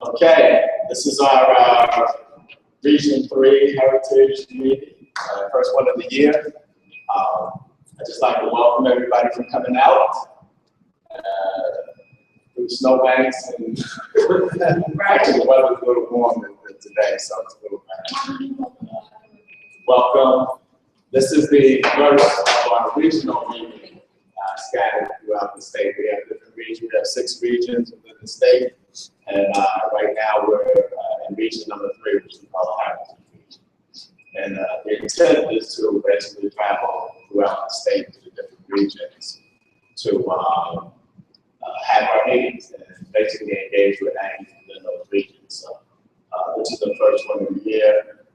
Okay, this is our Region 3 Heritage Meeting, first one of the year. I'd just like to welcome everybody for coming out through snowbanks and actually the weather's a little warm than today, so it's a little bad. Welcome. This is the first of our regional meeting scattered throughout the state. We have different regions. We have 6 regions within the state. And right now we're in region number 3, which we call the Heritage region. And the intent is to basically travel throughout the state to the different regions to have our meetings and basically engage with actors within those regions. So this is the first one of the year.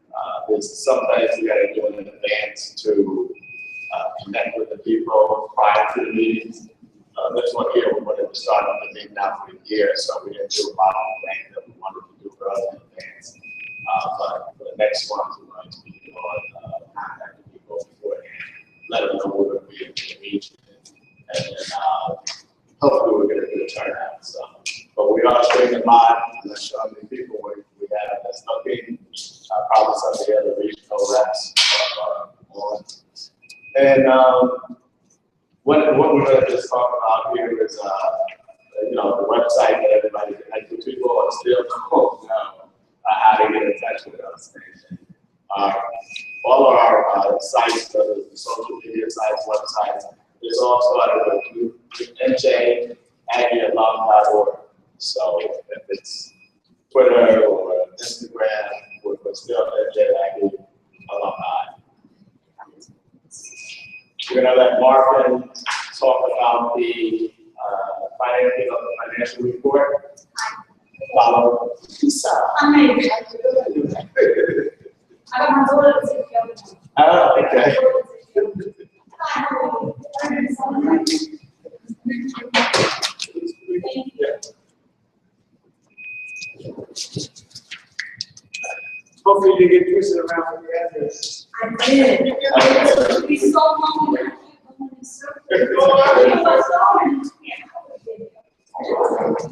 There's some things we got to do in advance to connect with the people prior to the meetings. This one here, we wanted to start on the meeting out for the year, so we didn't do a lot of things that we wanted to do early in advance. But for the next ones, we're going to be doing contacting people beforehand, let them know we're going to be in the region, and then hopefully we'll get a good turnout. So, but we are streaming live. I'm not sure how many people we have that's looking. Probably some of the other regional reps are on. And what we're going to just talk about here is, the website that everybody connected to. People are still don't know how to get in touch with us. All of our sites, the social media sites, websites, it's all started with njaggialum.org. So if it's Twitter or Instagram, we're still NJ Aggie Alumni. We're going to let Marvin talk about the financing of the financial report. Follow. So, I got my daughter to take care of it. Oh, okay. Hopefully you get twisted around with the address. I did. It's so long.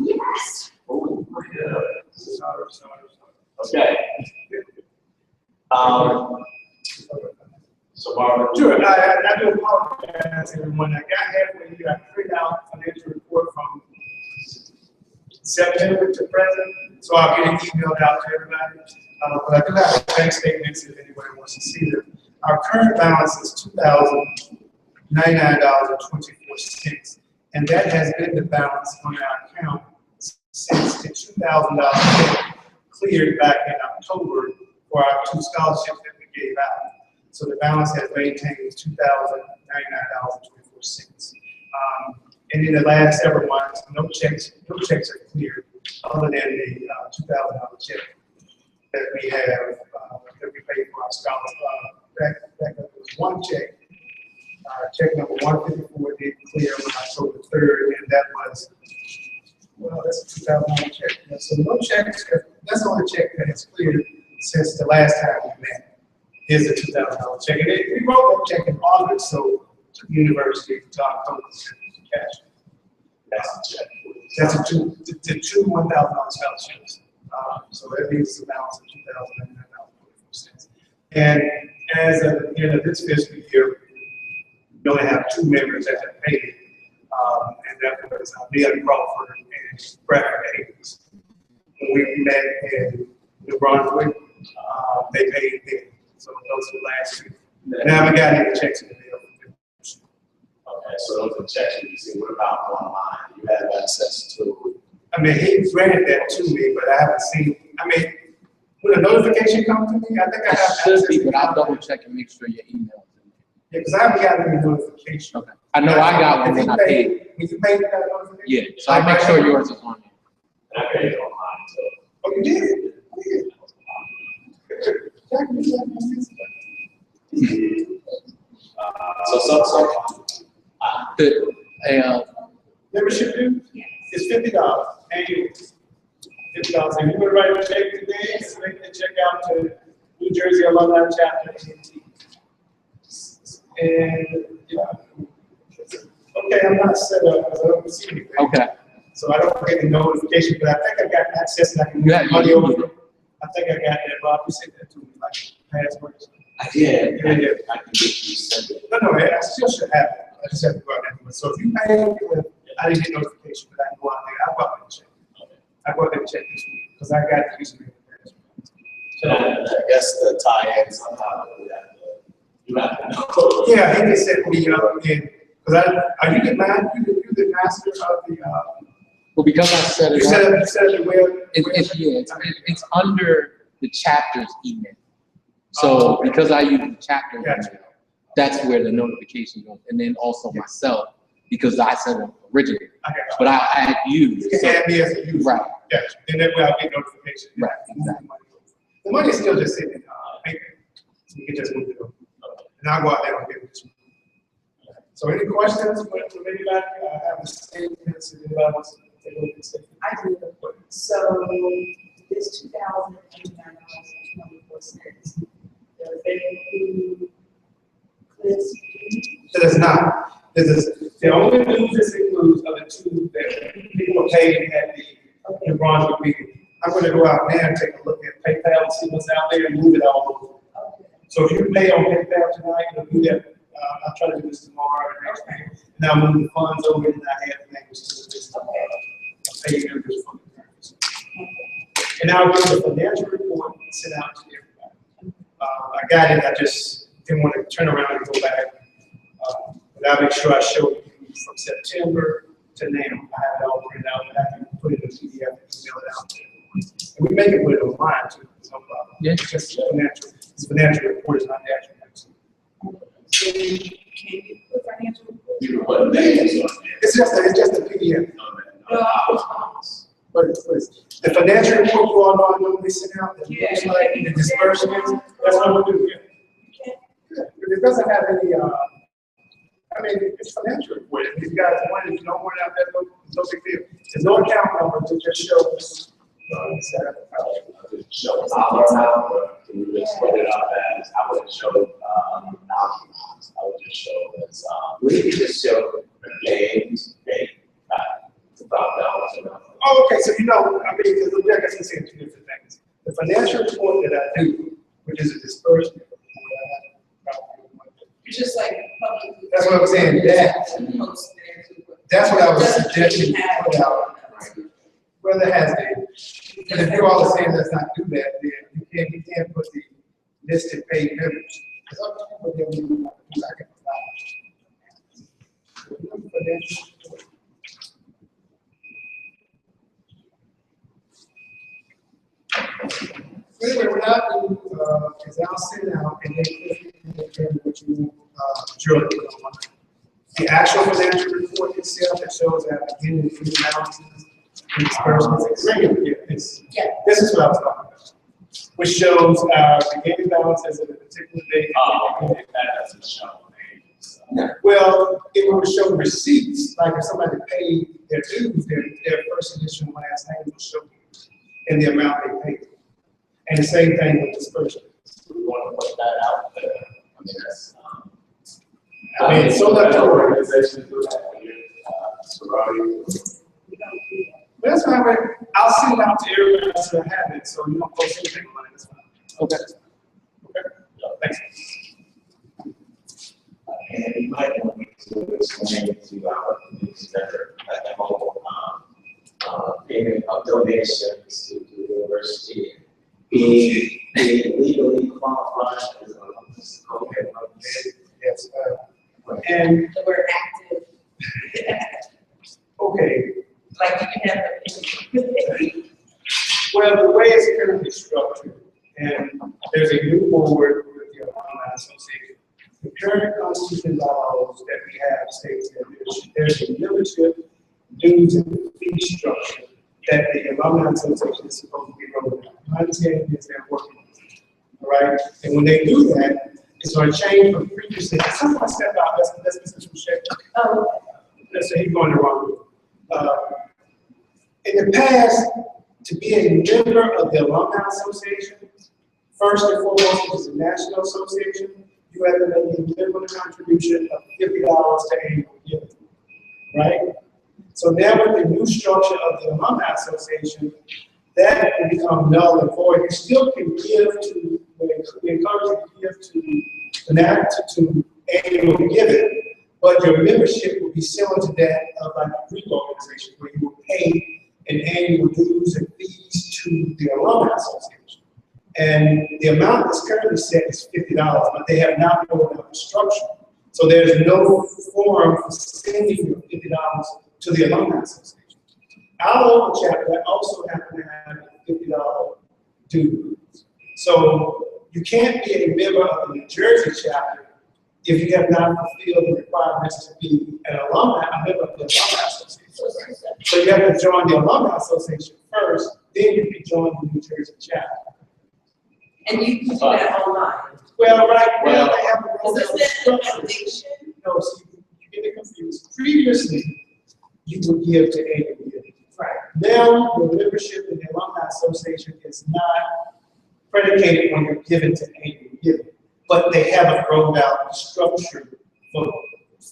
Yes. Okay. So Marvin. Sure, I do apologize, everyone. I got halfway here. I printed out a financial report from September to present, so I'll get it emailed out to everybody. But I do have bank statements if anybody wants to see them. Our current balance is $2,099.24, and that has been the balance on our account since the $2,000 check cleared back in October for our 2 scholarships that we gave out. So the balance has maintained $2,099.24. And in the last several months, no checks are cleared other than the $2,000 check that we have that we paid for our scholars. Back there was one check. Check number 154 did clear on October 3rd, and that was, well, that's a $2,000 check. So no checks, that's the only check that has cleared since the last time we met, is a $2,000 check. And we wrote that check in August, so to the university, to October to cash. That's the check. That's the two $1,000 scholarships. So that leaves the balance of $2,099.24. And as of the end of this fiscal year, we only have 2 members that have paid, and that was Neil Crawford and Bradford Hayes. When we met in New Brunswick, they paid then. So those are the last 2. And I haven't got any checks in the mail. Okay, so those are checks you can see. What about online? You have access to? I mean, he granted that to me, but I haven't seen. I mean, will a notification come to me? I think I have Should be, but I'll double check and make sure your email. Yeah, because I haven't gotten any notification. Okay. I know I got one when I paid. When you paid that notification? Yeah, so I'll make sure yours is on there. And I paid online too. Oh, you did? Membership due is $50 annually. $50. And you would write a check today, so they can check out to New Jersey Alumni Chapter. And okay, I'm not set up because I don't see anything. Okay. So I don't get the notification, but I think I got access and I can You have- move money over. I think I got that, Rob, you sent that to me, like, passwords. I did. Yeah, yeah. I can get you sent it. No, I still should have it. I just have to go out and do it. So if you pay, I didn't get notification, but I can go out there, I'll go out there and check. I go out there and check this week, because I got the username. So I guess the tie-in somehow, you have to know. Yeah, he just set me up in, because are you the master of the, Well, because I set you it set up, up, you set up the web? it's under the chapter's email. So because I use the chapter Gotcha. email, that's where the notification goes. And then also myself, because I set it up originally. I got you. But I add you. You can So, add me as a user. right, Gotcha. Then that way I'll get notification. right, exactly. The money is still just sitting in, paper. So you can just move it over. And I'll go out there and get it. So any questions from anybody? I have the statements, and anybody wants to take a look at the statement? I do. So this $2,089.24, does that include Cliff's fee? It does not. This is, the only dues this includes are the two that people paid at the Brunswick meeting. I'm gonna go out there and take a look at PayPal and see what's out there and move it all over. Okay. So if you pay on PayPal tonight, you'll do that. I'll try to do this tomorrow or next week. And I'll move the funds over and I have things to the list. Pay you this for the purpose. And I'll get the financial report sent out to everybody. I got it, I just didn't want to turn around and go back. But I'll make sure I show you from September to now. I have it all printed out, and I can put it in PDF and email it out to everyone. And we make it put it online too, it's no problem. Yeah. It's just it's financial report, it's not the actual next. So can you put financial report? You know what names on there. It's just a PDF. But the financial report you all know I normally send out, the looks like the disbursements, that's what we do here. Yeah, but it doesn't have any, I mean, it's financial report. If you guys want it, if you don't want it out there, no big deal. There's no account number, it just shows. Show dollar amount, or can you just put it up as, I wouldn't show, nominal amounts, I would just show as, we could just show the names, date, about dollars and nothing. Oh, okay, so you know, I mean, because I guess I'm saying two different things. The financial report that I do, which is a disbursement. It's just like public. That's what I'm saying, that's what I was Doesn't suggesting. really have- Put out. Whether it has the, and if you all are saying let's not do that, then you can't put the listed paid members. Because I'm talking about them, I can Anyway, what I do, is I'll send out and then what you, drill it on. The actual financial report itself that shows that beginning of the balances, and disbursements, it's regular, this is what I was talking about. Which shows our beginning balances at a particular date. Oh, okay, that doesn't show names. Well, it will show receipts, like if somebody paid their dues, their first initial and last name will show and the amount they paid. And the same thing with disbursements. We want to put that out there. I mean, that's, I mean, so that organizations do that, sorority. That's fine, but I'll send it out to everybody else that have it, so you don't post anything on it, that's fine. Okay. Okay, thanks. And you might want me to explain to our newsletter at the whole, payment of donations to the university. Being legally qualified as a co-head of this. Yes, and, So we're active. okay, Like you can have the. well, the way it's currently structured, and there's a new board with the Alumni Association. The current constitution bylaws that we have states that there's a membership dues and fee structure that the Alumni Association is supposed to be rolling out. My understanding is they're working on it, all right? And when they do that, it's going to change from previously. Someone step out, that's Mr. Boucher. Oh, Let's say he's going the wrong way. In the past, to be a member of the Alumni Association, first and foremost, which is a national association, you have to make a minimum contribution of $50 to annual giving, right? So now with the new structure of the Alumni Association, that will become null and void. You still can give to, we encourage you to give to to annual giving, but your membership will be similar to that of like a Greek organization where you will pay an annual dues and fees to the Alumni Association. And the amount that's currently set is $50, but they have not rolled out the structure. So there's no form for sending your $50 to the Alumni Association. Our local chapter also happen to have a $50 dues. So you can't be a member of the New Jersey chapter if you have not fulfilled the requirements to be a member of the Alumni Association. So you have to join the Alumni Association first, then you can join the New Jersey chapter. And you can do that online. Well, right now they have a Is this the foundation? No, see, you get confused. Previously, you would give to annual giving. Right. Now, your membership in the Alumni Association is not predicated on your giving to annual giving, but they haven't rolled out the structure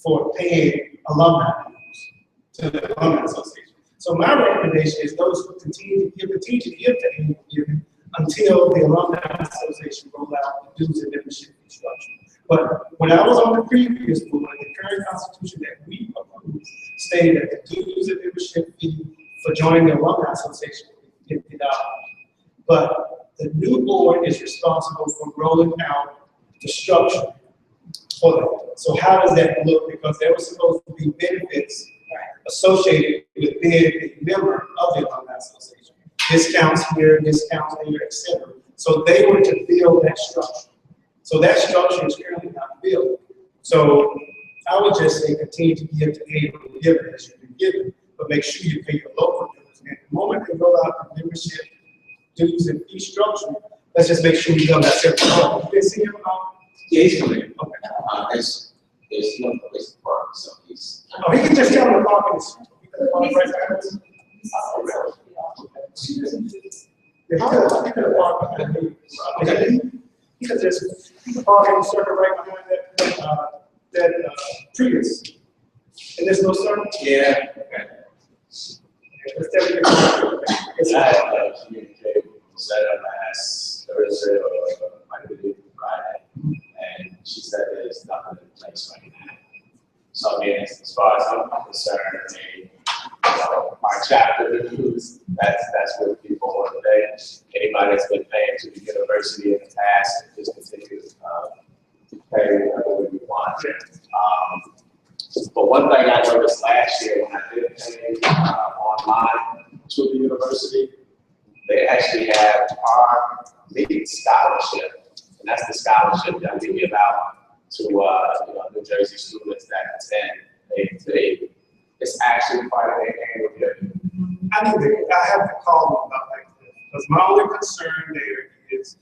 for paying alumni dues to the Alumni Association. So my recommendation is those who continue to give to annual giving until the Alumni Association roll out the dues and membership structure. But when I was on the previous board, the current constitution that we approved stated that the dues and membership fee for joining the Alumni Association would be $50. But the new board is responsible for rolling out the structure for that. So how does that look? Because there was supposed to be benefits associated with being a member of the Alumni Association. Discounts here, discounts there, etc. So they were to build that structure. So that structure is currently not built. So I would just say continue to give to annual giving as you've been given, but make sure you pay your local dues. And the moment they roll out the membership dues and fee structure, let's just make sure we done that separate. You been seeing him about? Yeah, he's coming. Okay. It's one place to park, so he's. Oh, he can just tell them to park in the street. He can park right there. Yeah, he could park behind me. Okay. He could just park in the circle right behind that Prius. And there's no circle. Yeah. Okay. It's definitely. I communicated with Sarah last Thursday or Monday, Friday, and she said there's nothing in place right now. So I mean, as far as I'm concerned, our chapter dues, that's what people want to pay. Anybody that's been paying to the university in the past, just continue to pay whatever we want. But one thing I noticed last year when I did pay online to the university, they actually have our lead scholarship, and that's the scholarship that we give out to New Jersey students that attend. It's actually part of their annual giving. I have to call them about that because my only concern there is,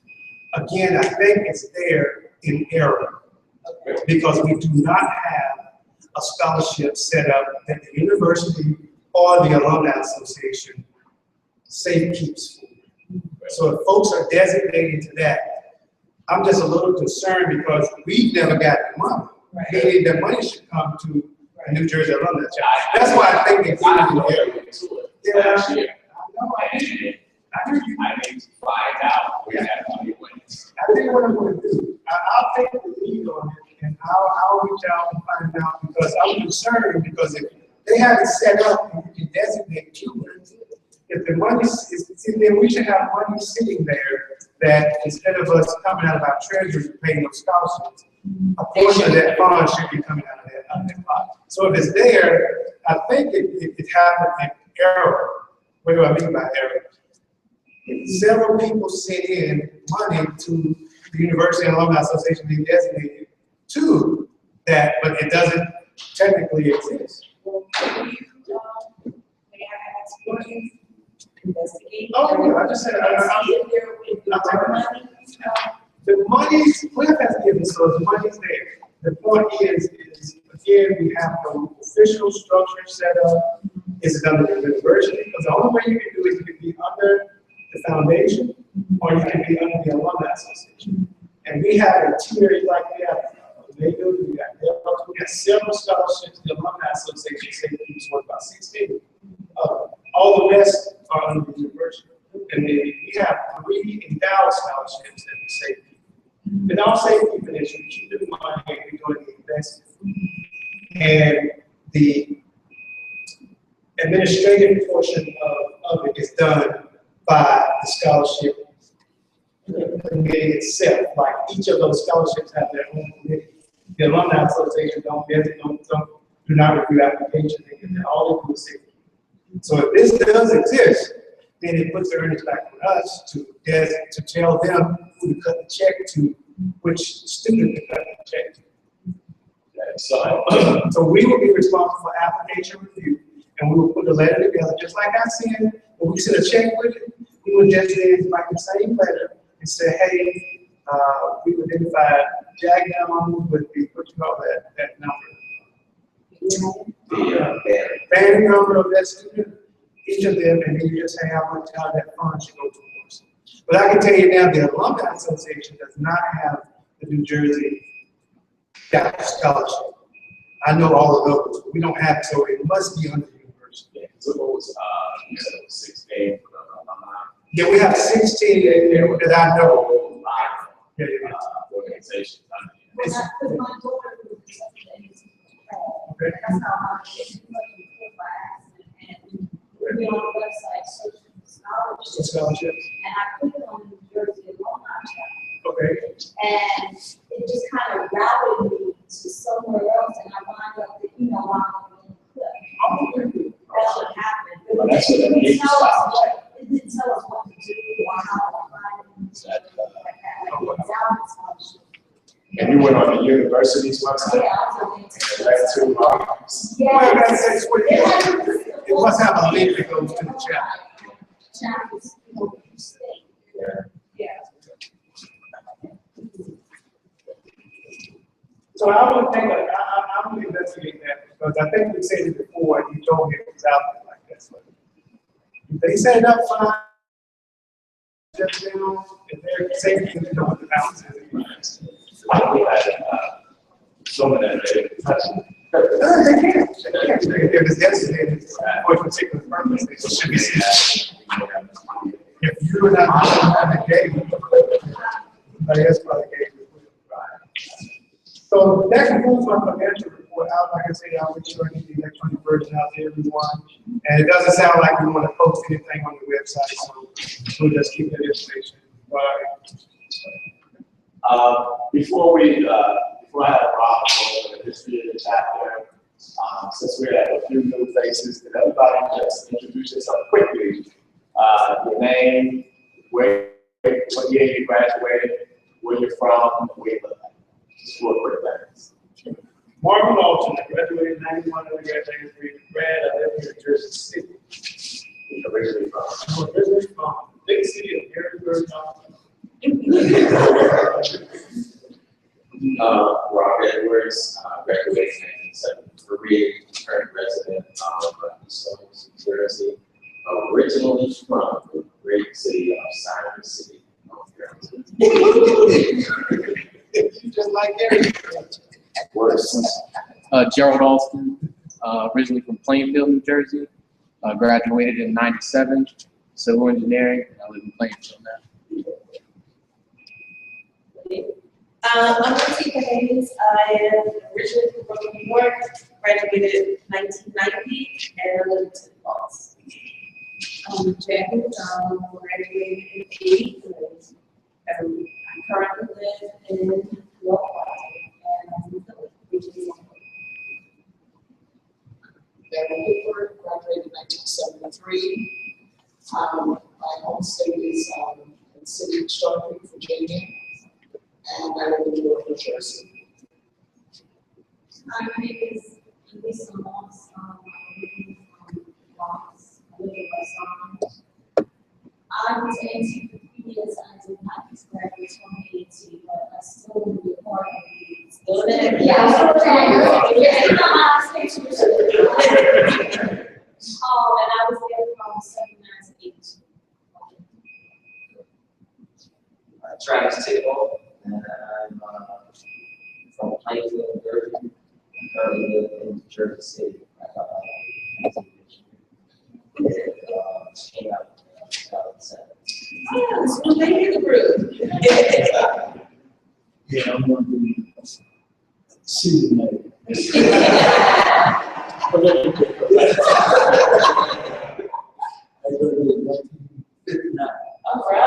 again, I think it's there in error because we do not have a scholarship set up that the university or the Alumni Association safe keeps for. So if folks are designated to that, I'm just a little concerned because we've never got the money. Meaning the money should come to the New Jersey Alumni Chapter. That's why I think it's in the area. Last year. I hear you. I need to find out where that money went. I think what I'm going to do, I'll take the lead on it and I'll reach out and find out because I'm concerned because if they have it set up and you can designate to it, if the money is, then we should have money sitting there that instead of us coming out of our treasury and paying those scholarships, a portion of that fund should be coming out of that pot. So if it's there, I think it happened in error. What do I mean by error? Several people sent in money to the University and Alumni Association being designated to that, but it doesn't technically exist. Investigate. Oh, yeah, I just said, the money's, Cliff has given, so the money's there. The point is again, we have no official structure set up. Is it under the university? Because the only way you can do it, you can be under the foundation, or you can be under the Alumni Association. And we have a tier, like we have we have several scholarships the Alumni Association say we so it's about 16. All the rest are under the university. And then we have 3 endowed scholarships that we save. And all safety positions, we keep the money and we go to the investment. And the administrative portion of it is done by the scholarship committee itself. Like each of those scholarships have their own committee. The Alumni Association do not review applications, and all they do is safety. So if this does exist, then it puts the earnings back on us to tell them who to cut the check to, which student to cut the check to. So we will be responsible for application review, and we will put a letter together, just like I said, when we send a check with it, we would just like the same letter and say, hey, we identified Jack Young with the, what you call that number? Band number of that student, each of them, and then you just say how that fund should go towards. But I can tell you now, the Alumni Association does not have the New Jersey scholarship. I know all of those. We don't have, so it must be under the university. Yeah, so it was, you said it was 16 for the alumni. Yeah, we have 16 that I know. Yeah. Organizations. Because my daughter was Okay. that's how my kids were before by accident. And we on the website searching for scholarships. Scholarships. And I clicked on the New Jersey Alumni chapter. Okay. And it just kind of routed me to somewhere else, and I wound up the email line on the clip. That's what happened. But Well, that's what it it didn't is. tell us what to do or how to find it. Endowment scholarship. And you went on the university's website? Yeah, I was And led to, Well, Yes. that's what it must have a link that goes to the chat. Chapters, state. Yeah. So I would think, I would investigate that, because I think we said it before, and you told me it was out there like that. So if they set it up fine, just, you know, if they're safety, you know what the balance is. We had, some of them, they touching. If it's designated for a particular purpose, it should be. If you're not on the game, somebody else probably gave you. So that concludes my financial report. Like I said, I'll make sure I get the electronic version out to everyone. And it doesn't sound like we want to post anything on the website, so we'll just keep that information. Before I had a problem with the history of the chapter, since we have a few new faces, can everybody just introduce yourself quickly? Your name, what year you graduated, where you're from, where you live. Just real quick things. Marvin Lawson, I graduated in 91, undergraduate grad, I live here in Jersey City. You're originally from. I'm originally from the big city of Harrisburg, Robert Edwards, graduated in 1973, current resident of East New Jersey, originally from the great city of Siren City, North Carolina. Just like everything. Worse. Gerald Alston, originally from Plainfield, New Jersey. Graduated in '97, civil engineering. I live in Plainfield now. I'm Nancy Hayes. I am originally from Brooklyn, New York, graduated in 1990, and I live in St. Paul's. I'm Jackie McDonald, graduated in 83. I currently live in North Carolina, and I'm in Philly, which is Darren Woodward, graduated in 1973. My home state is in the city of Charlotte, Virginia, and I live in New York, New Jersey. My name is Lisa Moss. I live in West Orange. I was AT for 3 years. I did not graduate from AT, but I still will be a part of it. still there. Yeah, I'm still there. Yeah, you know, my station was. And I was there from 79 to 82. Travis Tickle, and I'm from Plainfield, Jersey. I currently live in Jersey City. Came out in 2007. So thank you, the group. Yeah, I'm gonna be seated later. I graduated in 1959. All right.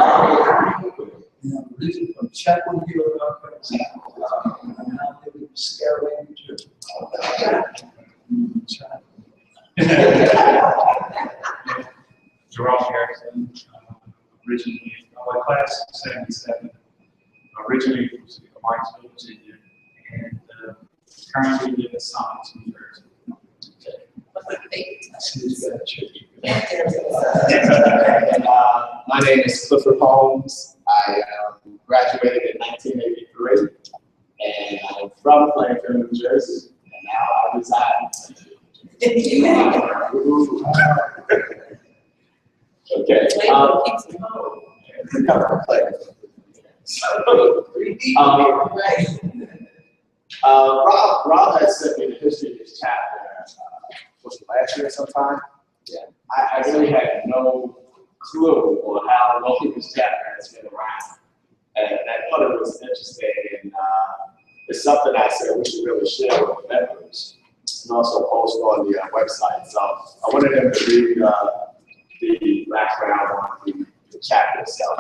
And I'm originally from Chapel Hill, North Carolina. And I live in Scarlet, New Jersey. Jerome Harrison, originally, my class of 77, originally from Martinsville, Virginia, and currently live in Summit, New Jersey. My name is Clifford Holmes. I graduated in 1983, and I'm from Plainfield, New Jersey, and now I reside in Okay. Rob has sent me the history of this chapter, was it last year sometime? Yeah. I really had no clue on how long this chapter has been around. And I thought it was interesting, and it's something I said we should really share with the members and also post on the website. So I wanted them to read the background on the chapter itself.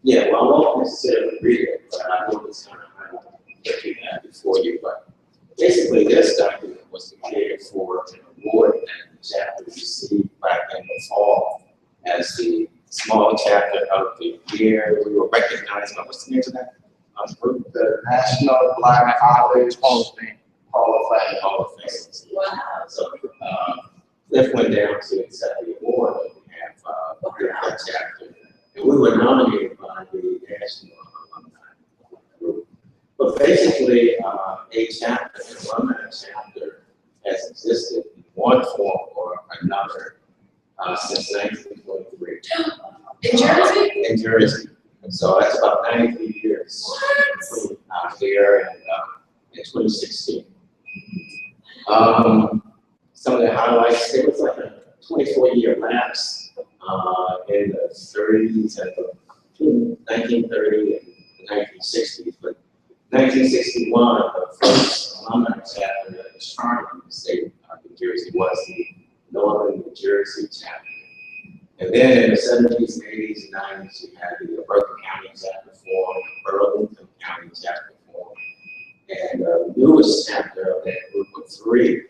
Yeah, well, I won't necessarily read it, but I know it's kind of looking at it for you. But basically, this document was prepared for an award and the chapter received back in the fall as the small chapter of the year. We were recognized by, what's the name of that? The National Black College Hall of Fame. Hall of Fame. Wow. So Cliff went down to accept the award on behalf of that chapter. And we were nominated by the National Alumni Group. But basically, a chapter, an alumni chapter, has existed in one form or another since 1923. In Jersey? In Jersey. And so that's about 93 years. Here in 2016. Some of the highlights, it was like a 24-year lapse in the 30s and the 1930s and the 1960s. But 1961, the first alumni chapter that was started in the state of New Jersey was the Northern New Jersey chapter. And then in the 70s, 80s, and 90s, we had the Berkeley County chapter formed, the Burlington County chapter formed. And the newest chapter of that group of three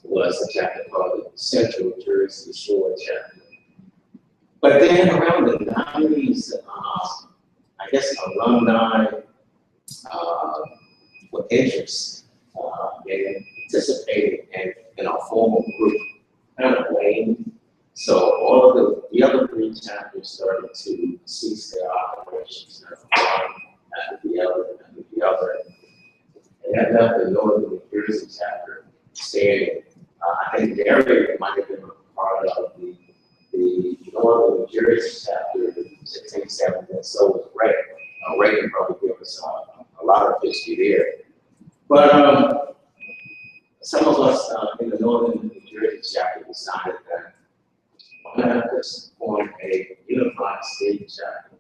was a chapter called the Central Jersey Shore chapter. But then around the 90s, I guess alumni with interest in participating in a formal group kind of waned. So all of the other three chapters started to cease their operations, one after the other, after the other. And that left the Northern New Jersey chapter standing. I think Derry might have been a part of the Northern New Jersey chapter in 1670, and so was Ray. Ray can probably give us a lot of history there. But some of us in the Northern New Jersey chapter decided that why not just form a unified state chapter?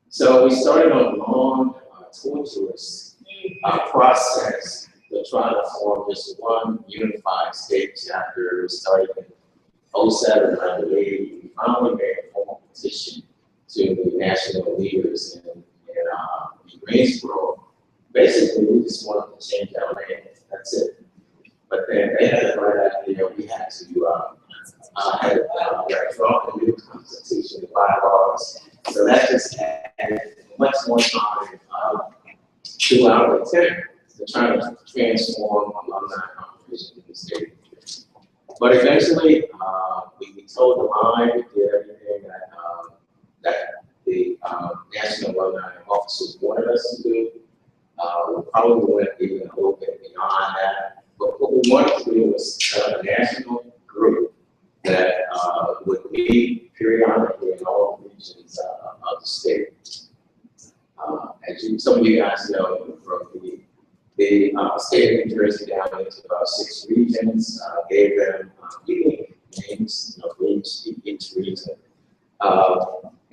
So we started on a long, tortuous process to try to form just one unified state chapter. We started in 07, I believe. We finally made a formal petition to the national leaders in Greensboro. Basically, we just wanted to change our name. That's it. But then they had the right idea. We had to draw the new constitution, the bylaws. So that just added much more time to our attempt to try to transform alumni competition in the state. But eventually, we told the line, we did everything that the National Alumni Officers wanted us to do. We probably went even a little bit beyond that. But what we wanted to do was set up a national group that would meet periodically in all regions of the state. As some of you guys know, from They stayed in New Jersey down into about 6 regions, gave them unique names, for each region.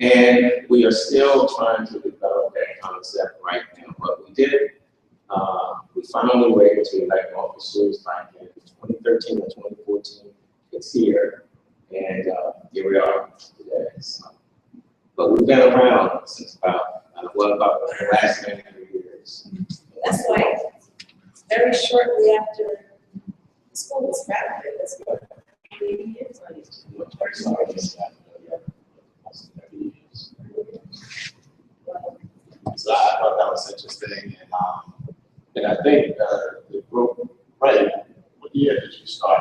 And we are still trying to develop that concept right now. What we did, we found a way to elect officers back in 2013 or 2014. It's here, and here we are today. So, but we've been around since about the last 93 years. That's like very shortly after school was founded, that's what, 80 years ago. So I thought that was interesting, and I think the group, right, what year did you start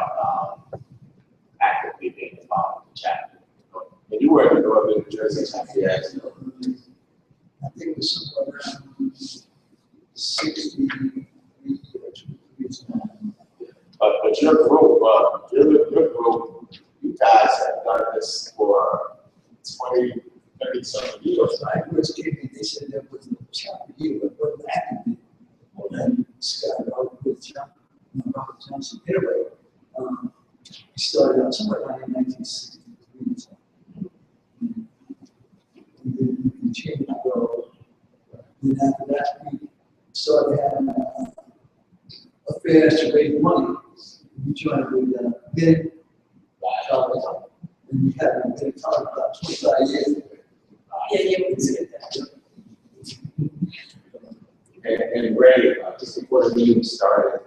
actively being involved in the chapter? And you were in the Northern New Jersey chapter, yes. I think it was somewhere around 60. But your group, you guys have done this for 20, 30 something years, right? I was kidding, they said that was the chapter here, but what happened? Well, then Scott, with Robert Johnson, anyway, we started out somewhere around in 1963. And then we continued to grow. Then after that, we started having affairs to raise money. We joined with Ben Charles, and we haven't been talking about 25 years. Yeah, we consider that. And Ray, just before the meeting started,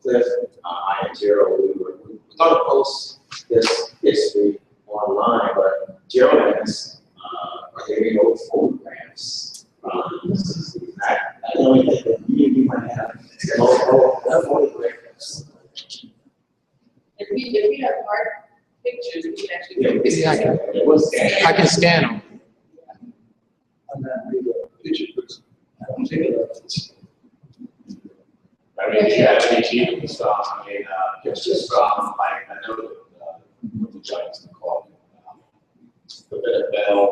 Cliff, I and Gerald, we were going to post this history online, but Gerald has created old photographs from the 60s. I don't think that you might have old photographs. If we have hard pictures, we can actually. I can scan them. I'm not really a picture person. I don't take a lot of this. I mean, you have any achievements from, pictures from, like, I know what the Giants call it, the bit of Bell,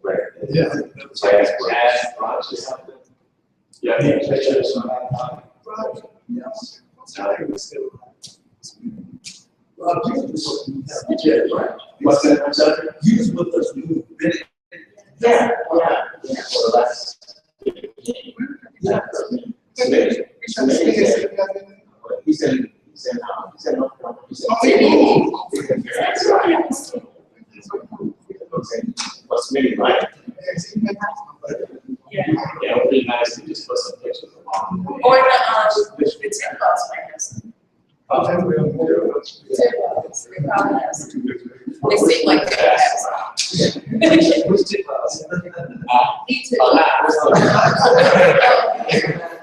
right? Yeah. Jazz brunch or something. Yeah, any pictures from that time? Yes. I think it's still. Well, you was with us. Yeah, right. What's that, I'm sorry? You was with us when we were bidding. Yeah, for the last. Yeah. He said, no. What's Smitty, right? Yeah. Yeah, it would be nice to just put some pictures along. Or the tip box right now. Tip box, they probably have some. They seem like they have some. Which tip us? Me too.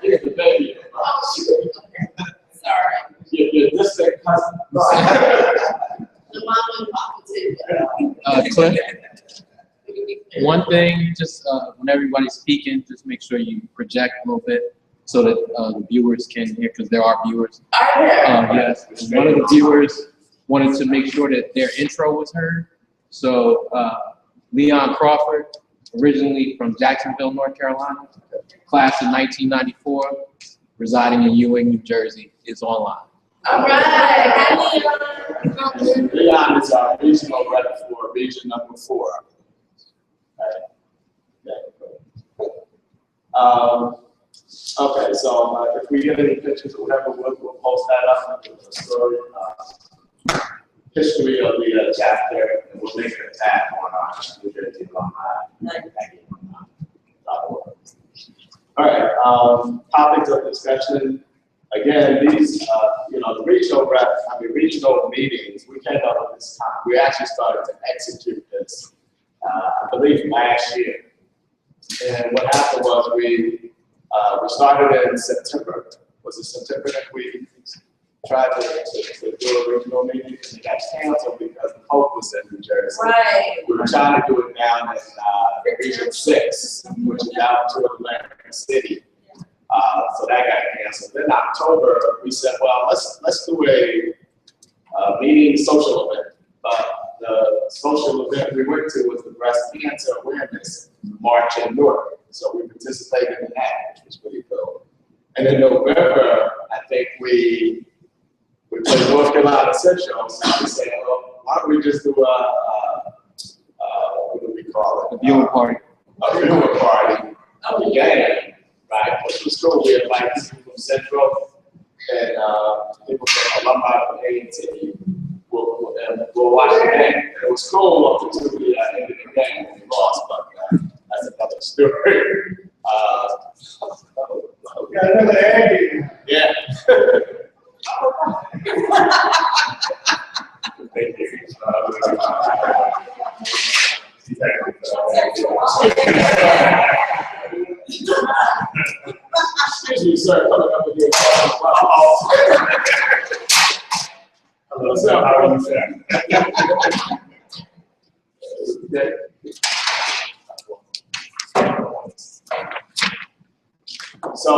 Here's the baby. Oh, shoot. Okay. Sorry. You're this thing cousin. The mom and papa too. Cliff, one thing, just when everybody's speaking, just make sure you project a little bit so that the viewers can hear, because there are viewers. Are there? Yes, one of the viewers wanted to make sure that their intro was heard. So Leon Crawford, originally from Jacksonville, North Carolina, class in 1994, residing in Ewing, New Jersey, is online. All right. Leon is our regional rep for region number 4. Okay, so if we get any pictures or whatever, we'll post that up in the story. History of the chapter, and we'll make a tab on our New Jersey online. All right, topics of discussion. Again, these, the regional meetings, we came up with this time. We actually started to execute this, I believe, last year. And what happened was we started in September. Was it September that we tried to do a regional meeting? And it got canceled because the Pope was in New Jersey. Right. We were trying to do it down in Region 6, which is down to Atlantic City. So that got canceled. Then in October, we said, well, let's do a meeting social event. The social event we went to was the Breast Cancer Awareness March in Newark. So we participated in that, which was really cool. And in November, I think we played North Carolina Central, so we said, well, why don't we just do what do we call it? The viewing party. A viewing party of the game, right? Which was cool. We invited people from Central and people from alumni from A&T. We'll watch the game. It was cool up until the end of the game when we lost, but that's another story. Got another Aggie. Yeah. Thank you. Excuse me, sir, coming up with your hello, sir. How are you, sir? So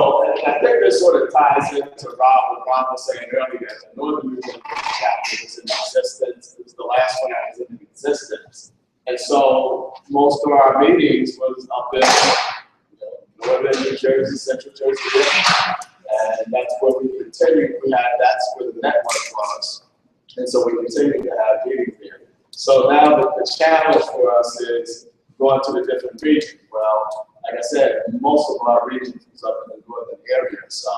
I think this sort of ties into what Rob was saying earlier, that the Northern Region chapter was in existence. It was the last one that was in existence. And so most of our meetings was up in Northern New Jersey, Central Jersey. And that's where we continued. That's where the network was. And so we continue to have meetings there. So now the challenge for us is going to the different regions. Well, like I said, most of our regions is up in the northern area. So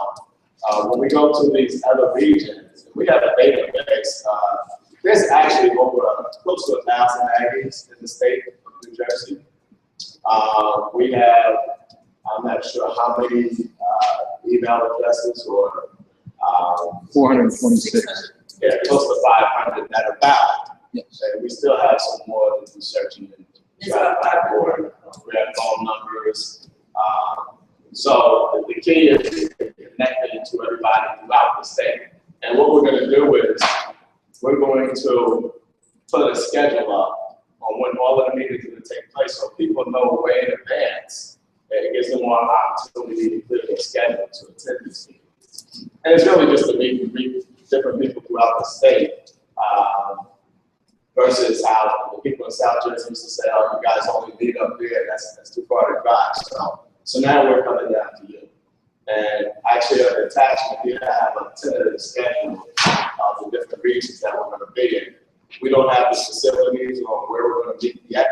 when we go to these other regions, we have a database. There's actually over close to 1,000 Aggies in the state of New Jersey. We have, I'm not sure how many email addresses or 426. Yeah, close to 500 that are valid. Yes. And we still have some more that we're searching and trying to find more. We have phone numbers. So the key is connecting to everybody throughout the state. And what we're going to do is we're going to put a schedule up on when all of the meetings are going to take place, so people know way in advance. And it gives them more opportunity to clear their schedule to attend these meetings. And it's really just to meet different people throughout the state. Versus how the people in South Jersey used to say, oh, you guys only meet up there, that's too far to drive. So now we're coming down to you. And actually, an attachment here, I have a tentative schedule of the different regions that we're going to be in. We don't have the facilities or where we're going to meet yet,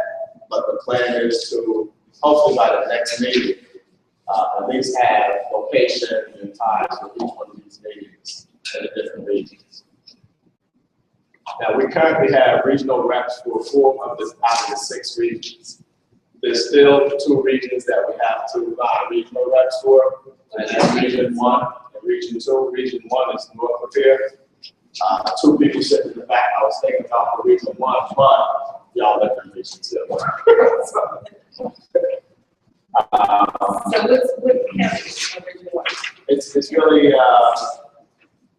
but the plan is to, hopefully by the next meeting, at least have location and times for each one of these meetings in the different regions. Now, we currently have regional reps for 4 of the out of the 6 regions. There's still 2 regions that we have to buy regional reps for, and that's Region 1 and Region 2. Region 1 is north of here. 2 people sitting in the back, I was thinking about for Region 1, but y'all live in Region 2. So what county original one? It's really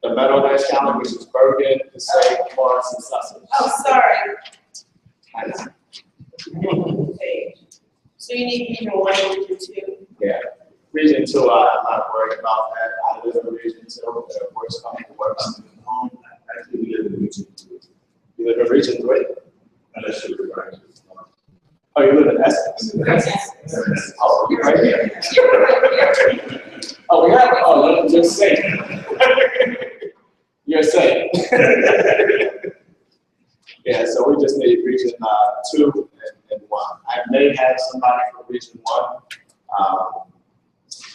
the Meadowlands County, which is Bergen, Passaic, Lawrence, and Sussex. Oh, sorry. I know. Okay. So you need Region 1 and Region 2? Yeah. Region 2, I'm not worried about that. I live in Region 2, the worst coming to worst. Actually, we live in Region 2. You live in Region 3? Unless you're right. Oh, you live in Essex? Yes. Oh, you're right here. You're right here. Oh, we have, oh, let me just say. You're safe. Yeah, so we just need Region 2 and 1. I may have somebody from Region 1,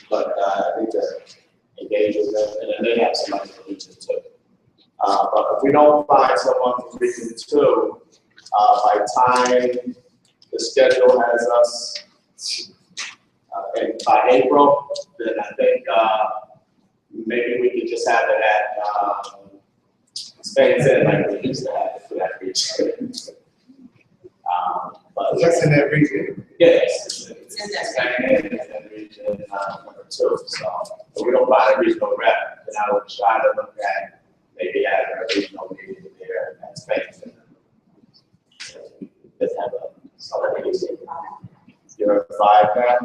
but I need to engage with them, and then they have somebody from Region 2. But if we don't find someone from Region 2, by time the schedule has us, and by April, then I think maybe we could just have it at Spain's Inn like we used to have it for that region. But What's in that region? yes, It's in that Spain's Inn is in region number 2. So if we don't find a regional rep, then I would try to look at maybe having a regional meeting there at Spain's Inn. Let's have a meeting. You're at 5 now?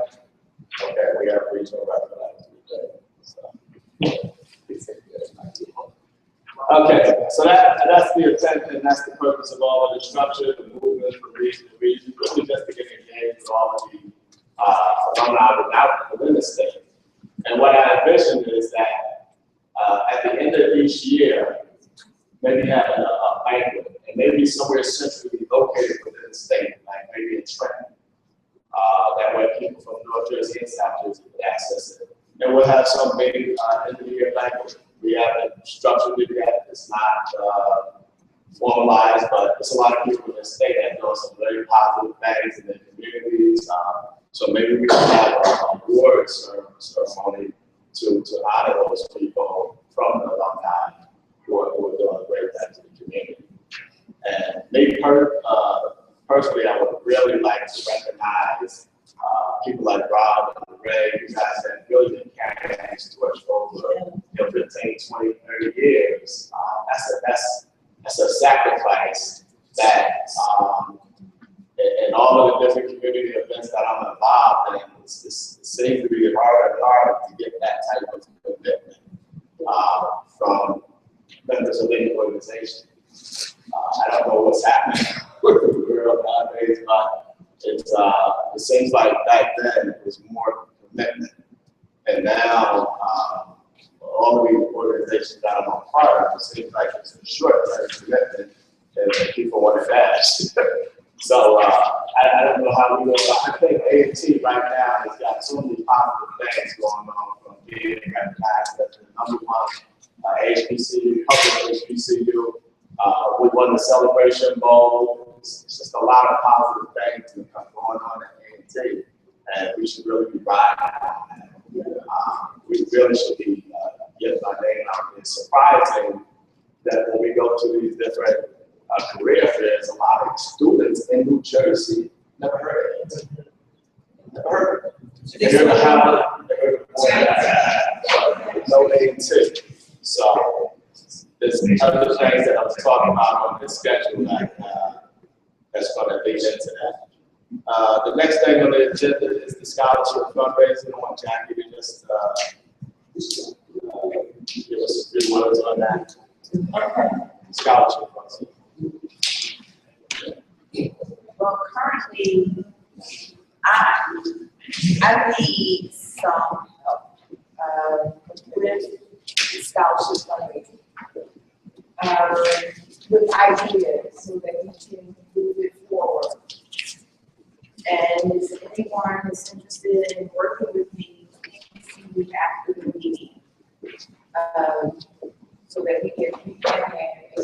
Okay, we have a regional rep for that. So. Okay, so that's the intent and that's the purpose of all of the structure, the movement from region to region, really just to get engaged with all of the alumni within the state. And what I envision is that at the end of each year, maybe having a banquet, and maybe somewhere centrally located within the state, like maybe in Trenton. That way people from North Jersey and South Jersey can access it. And we'll have some big end of the year banquet. We haven't structured it yet. It's not formalized, but there's a lot of people in the state that do some very positive things in their communities. So maybe we can have an award ceremony to honor those people from the alumni who are doing great things in the community. And me personally, I would really like to recognize people like Rob and Ray, you guys have really been carrying this torch for over 15, 20, 30 years. That's a sacrifice that in all of the different community events that I'm involved in, it seems to be harder and harder to get that type of commitment from members of any organization. I don't know what's happening with the world nowadays, but it seems like back then it was more commitment. And now, all of these organizations that I'm a part of, it seems like it's a short-term commitment and people want it fast. So I don't know how we go about. I think A&T right now has got so many positive things going on, from being recognized as the #1 HBCU, public HBCU. We won the Celebration Bowl. It's just a lot of positive things that are going on at A&T, and we should really be riding on that. We really should be getting our name out. It's surprising that when we go to these different career fairs, a lot of students in New Jersey never heard of it. Never heard of it. They heard of Howard, they heard of no A&T. So there's other things that I was talking about on this schedule that's going to lead into that. The next thing on the agenda is the scholarship fundraising. I want Jackie to just give us a few words on that. Scholarship fundraising. Well, currently, I need some help with scholarship fundraising, with ideas so that we can move it forward. And if anyone is interested in working with me, please see me after the meeting, so that we can have a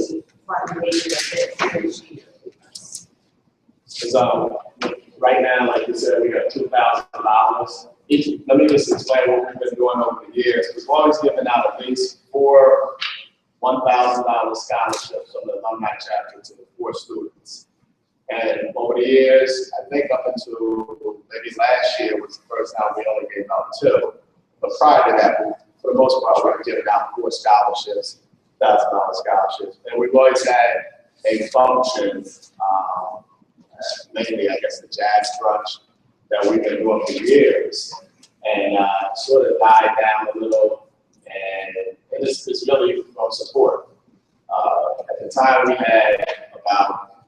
fundraising event this year. Right now, like you said, we got $2,000. Let me just explain what we've been doing over the years. We've always given out at least 4 $1,000 scholarships from the alumni chapter to the 4 students. And over the years, I think up until maybe last year was the first time we only gave out 2. But prior to that, for the most part, we were giving out 4 scholarships, $1,000 scholarships. And we've always had a function, mainly, I guess, the jazz brunch that we've been doing for years, and sort of died down a little, and it's really from support. At the time, we had about,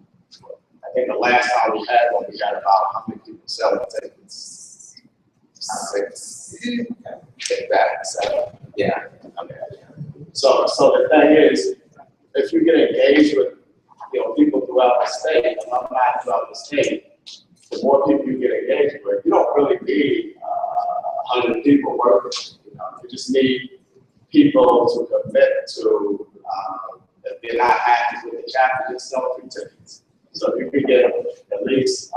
I think the last time we had one, we had about how many people selling tickets? 6. Take that, 7. Yeah. Okay. So the thing is, if you get engaged with people throughout the state, alumni throughout the state, the more people you get engaged with, you don't really need 100 people working. You just need people to commit to, if they're not active with the chapter, just sell 3 tickets. So if you can get at least,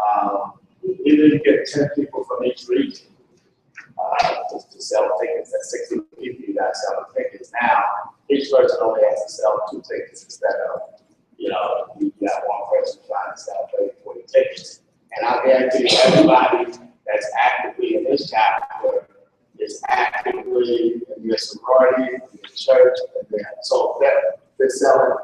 even if you get 10 people from each region to sell tickets, that's 60 people you got selling tickets. Now, each person only has to sell 2 tickets instead of, you got one person trying to sell 30, 40 tickets. And I guarantee you, everybody that's actively in this chapter is actively in your sorority, in your church, so they're selling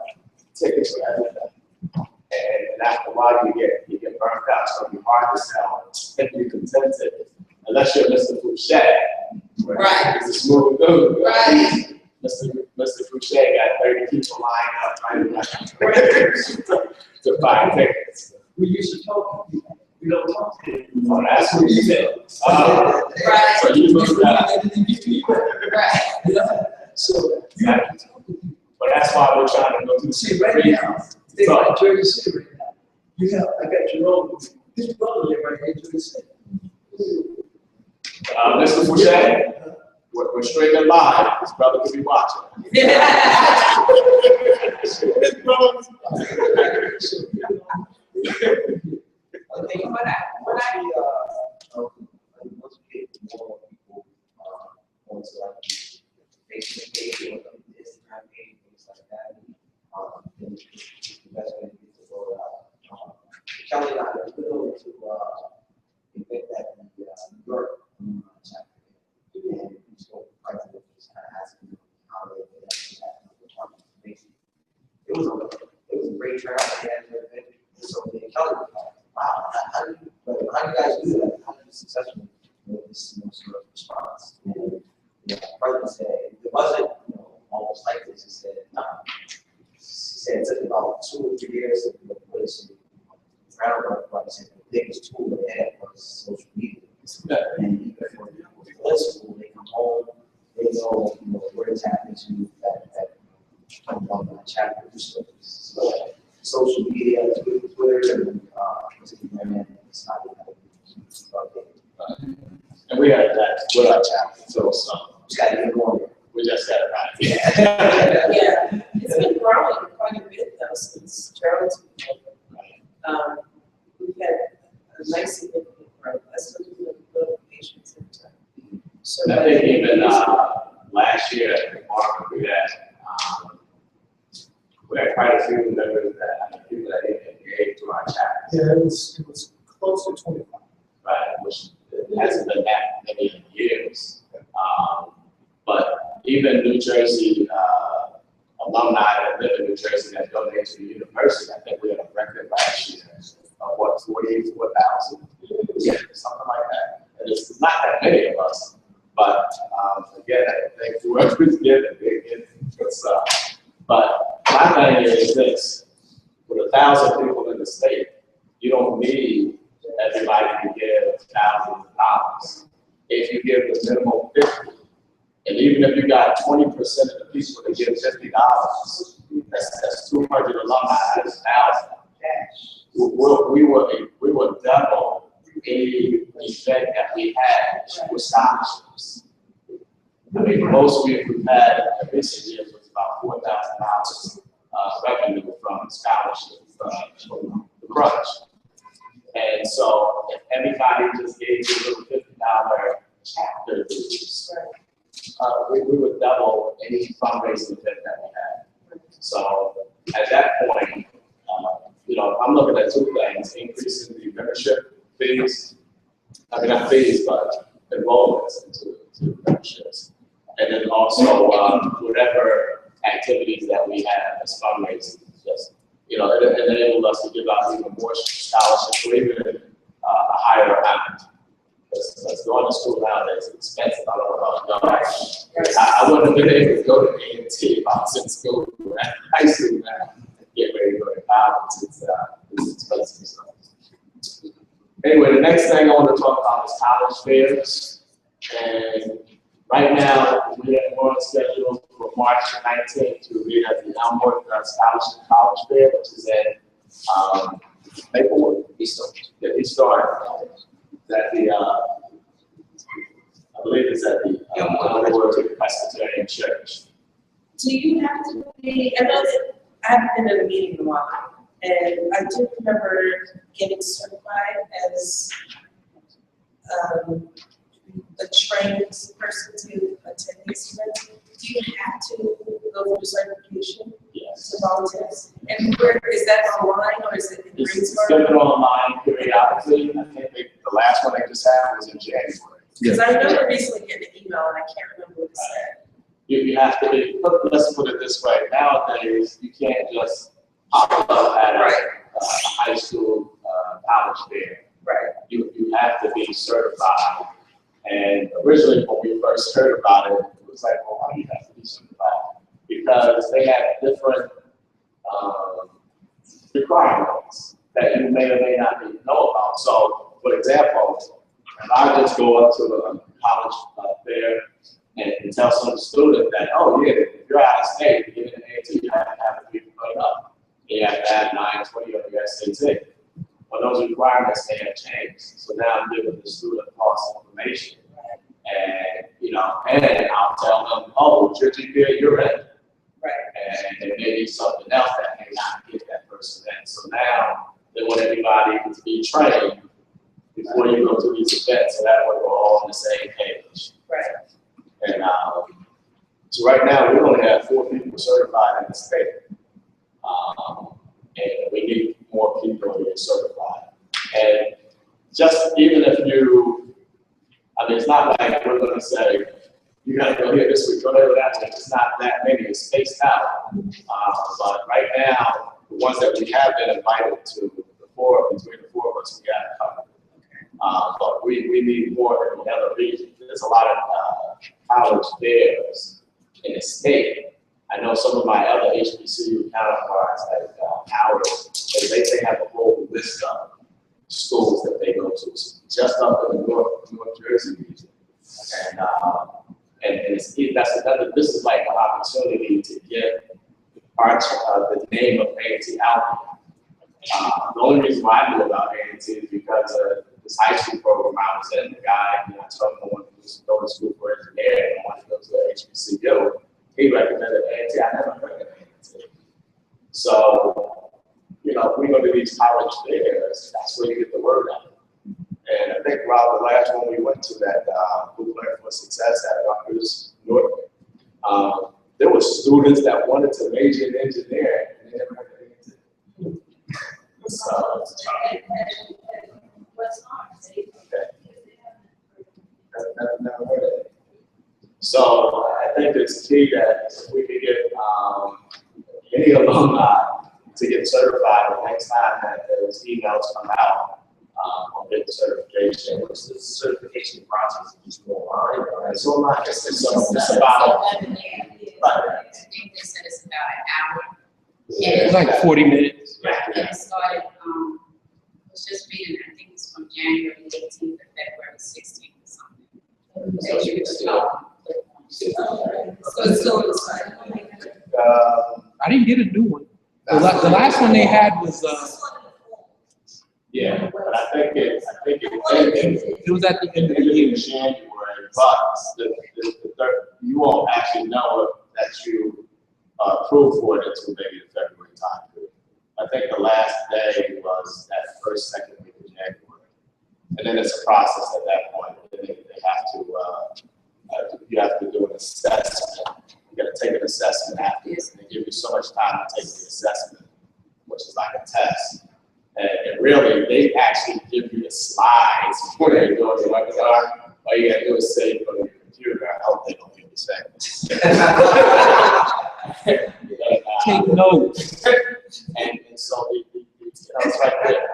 tickets for everything. And after a while, you get burned out. It's going to be hard to sell if you content tickets, unless you're Mr. Fouché. Right. It's a smooth dude. Right. Mr. Fouché got 30 people lined up right to buy tickets. We used to talk. We don't talk to them. Oh, that's what you said. Right. So you moved that. Right. Yeah. So you have to talk to people. But that's why we're trying to go through. See, right now, think about Jersey City right now. You have, I got Jerome, his brother live right here in Jersey City. Mr. Boucher, we're straight and live. His brother could be watching. His brother. I think What I once we get more people onto like the Facebook page or the Instagram page, things like that, then it's the best way to get the word out. Kelly and I are going to event that in New York chapter, and so president was kind of asking how they it was a great turnout at the end of the event. So me and Kelly were like, wow, how do you guys do that? How do you successfully make this sort of response? And you know, my brother said it wasn't almost like this. He said it took about 2 or 3 years to put some groundwork. But he said the biggest tool they had was social media. And even for school, they come home, they know where to tap into that chapter. So social media, Twitter, and Instagram, it's not And we have that with our chapter, so just got to get going. we just got it right. Yeah, it's been growing quite a bit though since Gerald's been over. We've had a nice significant growth. That's what we look at patients in time. So I think even last year at the market, we had quite a few members that people that engaged to our chapter. Yeah, it was close to 25. Right, which hasn't been that many in years. But even New Jersey alumni that live in New Jersey that donate to the university, I think we had a record last year of what, 44,000? Yeah, something like that. And it's not that many of us, but again, I think whoever's giving, they get good stuff. But my thing is this: with 1,000 people in the state, you don't need everybody to give thousands of dollars. If you give the minimum 50, and even if you got 20% of the people that give $50, that's 200 alumni, that's 1,000. We would double any event that we had with scholarships. I mean, most we've had in recent years was about $4,000 revenue from scholarships from the crunch. And so if everybody just gave you a little $50 chapter dues, we would double any fundraising event that we had. So at that point, I'm looking at 2 things: increasing the membership fees, I mean not fees, but enrollments into memberships, and then also whatever activities that we have as fundraising, just it enables us to give out even more scholarships or even a higher amount. Because going to school nowadays is expensive. I don't know about y'all. I wouldn't have been able to go to A&T if I was in school. High school now, get ready to go to college. It's expensive stuff. Anyway, the next thing I want to talk about is college fairs. And right now, we are on schedule for March 19th to be at the Elmwood Scholarship College Fair, which is at Maplewood. East Orange. At the, I believe it's at the Elmwood Presbyterian Church. do you have to be, I know that I haven't been in a meeting in a while, and I do remember getting certified as a trained person to attend these events. Do you have to go through certification? Yes. To volunteers? And where, is that online or is it in It's Greensboro? given online periodically. I think the last one they just had was in January. Because I remember recently getting an email and I can't remember what it said. You have to be, let's put it this way, nowadays, you can't just pop up at a high school college fair. Right. You have to be certified. And originally, when we first heard about it, it was like, well, why do you have to be certified? Because they have different requirements. that you may or may not even know about. So, for example, if I just go up to a college fair and tell some student that, oh yeah, if you're out of state, you're getting an AT, you have to have it put up. You have to add 920 on your SAT. Well, those requirements may have changed. So now I'm giving the student false information. And, you know, and I'll tell them, oh, with your GPA, you're in. Right. And there may be something else that may not get that person in. So now they want everybody to be trained before you go to these events, so that way we're all on the same page. Right. And so right now we only have 4 people certified in the state, and we need more people to get certified. And just even if you, I mean, it's not like we're going to say you got to go here this week, go there that week. It's not that many. It's spaced out. But right now, the ones that we have been invited to, between the 4 of us, we got it covered. But we need more in the other regions. There's a lot of college fairs in the state. I know some of my other HBCU counterparts, like Howard, they have a whole list of schools that they go to, just up in the North Jersey region. And that's another, this is like an opportunity to get the name of A&T out there. The only reason why I knew about A&T is because of this high school program I was in. The guy, you know, I told him I wanted to go to school for engineering and I wanted to go to HBCU. He recommended A&T. I never heard of A&T. So, you know, if we go to these college fairs, that's where you get the word out. And I think, Rob, the last one we went to, that Blueprint for Success at Rutgers North, there were students that wanted to major in engineering and they never heard of A&T. So, never heard of it. So I think it's key that if we could get any alumni to get certified the next time that those emails come out on getting certification. What's the certification process? Just go online, right? So online, it's about, I think they said it's about an hour. It's like 40 minutes. And it started, was just reading, I think it's from January 18th to February 16th or something. That you could talk. So it's still exciting. I didn't get a new one. The last one they had was, yeah, but I think it it was at the end of the year. January, but you won't actually know that you approved for it until maybe the February time period. I think the last day was that first, second week of January. And then it's a process at that point. They have to, you have to do an assessment. You got to take an assessment after this. And they give you so much time to take the assessment, which is like a test. And really, they actually give you the slides before they do the webinar. All you got to do is say it on your computer. I hope they don't give you seconds. Take notes. And so it's right there.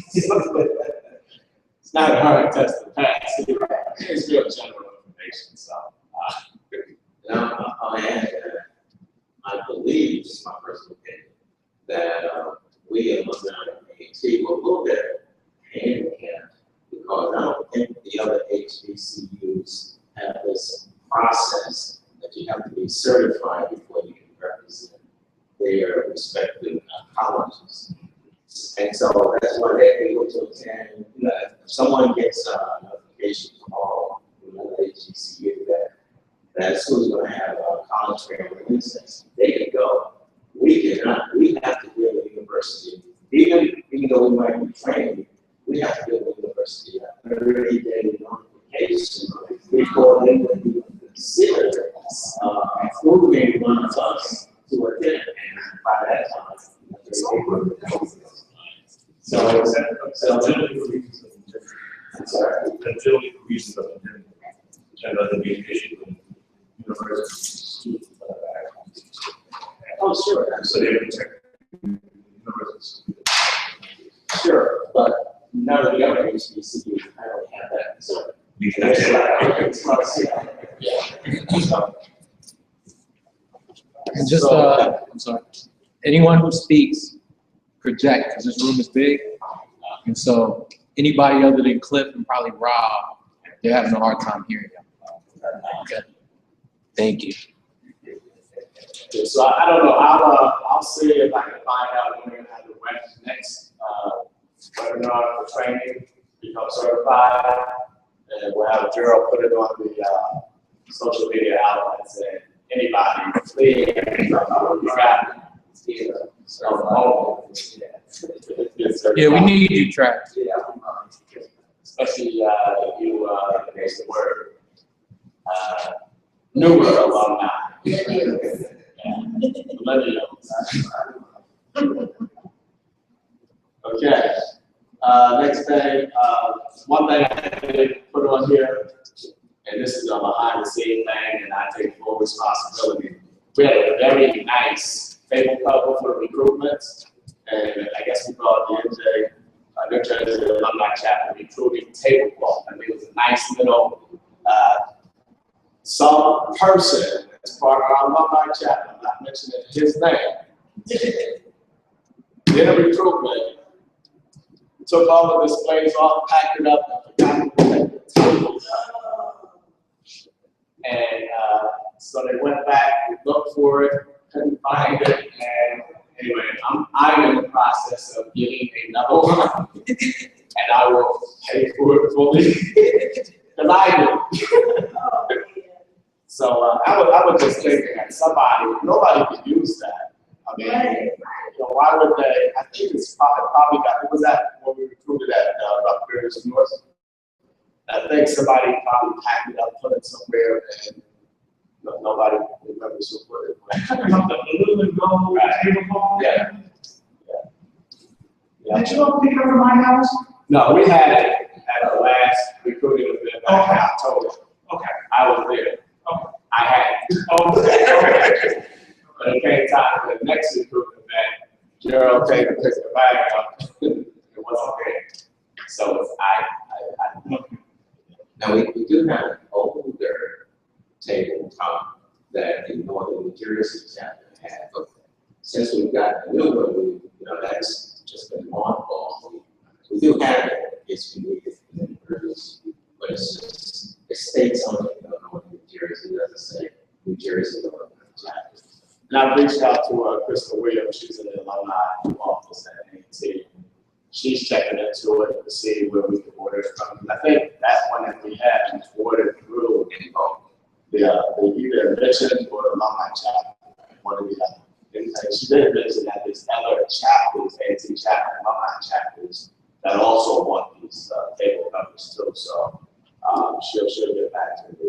It's not a hard test to pass. It's real general information. So, Now, I'll add that I believe, just my personal opinion, that we alumni of A&T were a little bit handicapped because I don't think the other HBCUs have this process that you have to be certified before you can represent their respective colleges. And so that's why they're able to attend. You know, if someone gets a notification from all another HBCU that school's going to have a college fair on Wednesdays, they can go. We cannot. We have to go to the university. Even though we might be trained, we have to go to the university a 30-day notification before they would even consider approving one of us to attend. And by that time, so generally for reasons of integrity. I'm sorry. Generally for reasons of integrity. And other communication with universities. Oh, sure. So they protect universities. Sure, but none of the other HBCUs I don't have that. So We can And just, I'm sorry, anyone who speaks project because this room is big. And so anybody other than Cliff and probably Rob, they're having a hard time hearing you. Okay. Thank you. So I don't know, I'll see if I can find out when we're gonna have the next webinar for training, become certified. And we'll have Gerald put it on the social media outlets and anybody, please, Yeah, we need you, Travis. especially you, there's the word, newer alumni. Millennials. Okay, next thing, one thing I did put on here, and this is a behind the scene thing, and I take full responsibility. We had a very nice table cover for recruitments, and I guess we call it the New Jersey Alumni Chapter Recruiting Tablecloth. I mean, it was a nice little, some person as part of our alumni chapter, I'm not mentioning his name, did a recruitment, took all the displays off, packed it up, and forgot to protect the tables. And so they went back, we looked for it, couldn't find it, and anyway, I'm in the process of getting another one, and I will pay for it fully, because I do. So I was just thinking that nobody could use that. I mean, you know, why would they? I think it's probably got. It was that when we recruited at Rutgers North. I think somebody probably packed it up, put it somewhere, and nobody remembers who put it. Yeah. Did you all pick it up from my house? No, we had it at the last recruiting event back in October. Okay. I was there. Okay. I had it. Okay. But it came time for the next recruitment event. Gerald came and picked the bag up. It wasn't there. So I Now, we do have an older tabletop that the Northern New Jersey chapter had, but since we've got a new one, that's just been mothballed. We do have it, it's unique, but it's just, it states on it, Northern New Jersey, it doesn't say New Jersey or chapter. And I reached out to Crystal Williams, she's in the alumni office at A&T. She's checking into it to see where we can order it from. I think that's one that we had ordered through the either admission or the alumni chapter. One of the other. And she did mention that there's other chapters, A&T chapter, alumni chapters, that also want these table covers too. So she'll get back to me.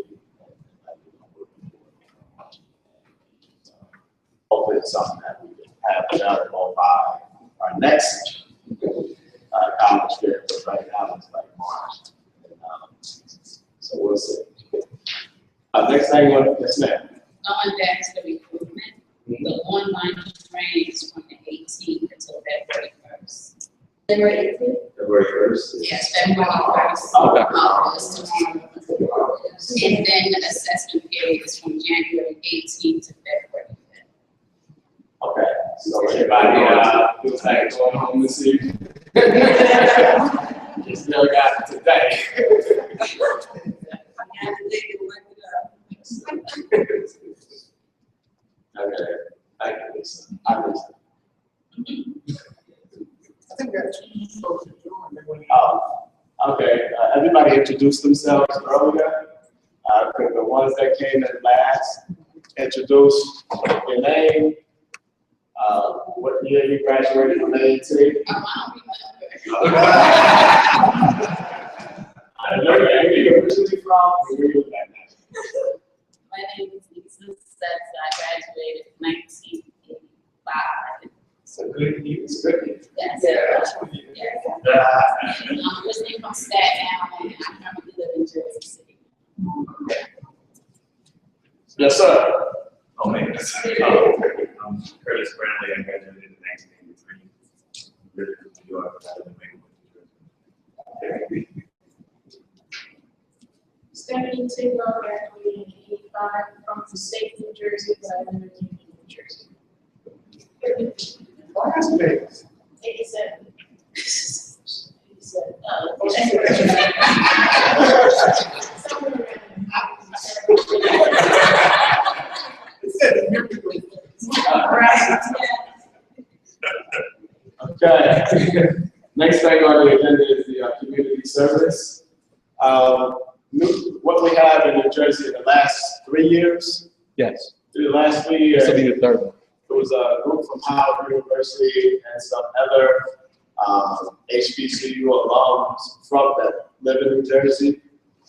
Hopefully it's something that we can have done by our next college fair, but right now it's like March. So we'll see. Next thing, yes, ma'am. Going back to the recruitment, the online training is from the 18th until February 1st. February 18th? February 1st? Yes, February 1st. And then the assessment period is from January 18th to February 5th. Okay, so everybody feels like going home this evening? You still got it today. Okay, thank you, Lisa. I think that's supposed to do. Okay, everybody introduced themselves earlier. The ones that came in last, introduce your name, what year you graduated from A&T. I know where you're originally from, where you live at now. My name is Lisa Sets. I graduated in 1985. So good news, it's good news. Yes. Yeah. I'm originally from Staten Island, and I currently live in Jersey City. Yes, sir. Oh, man. I'm Curtis Bradley. I graduated in 1983. Really from New York, out of New England. Stephanie Tidwell, graduated in 85 from the state of New Jersey, but I live in New Jersey. Why is it? 87. 87. Right. Okay. Next thing on the agenda is the community service. What we have in New Jersey in the last 3 years, Yes, through the last 3 years, this will be the third one. there was a group from Howard University and some other HBCU alums from that live in New Jersey.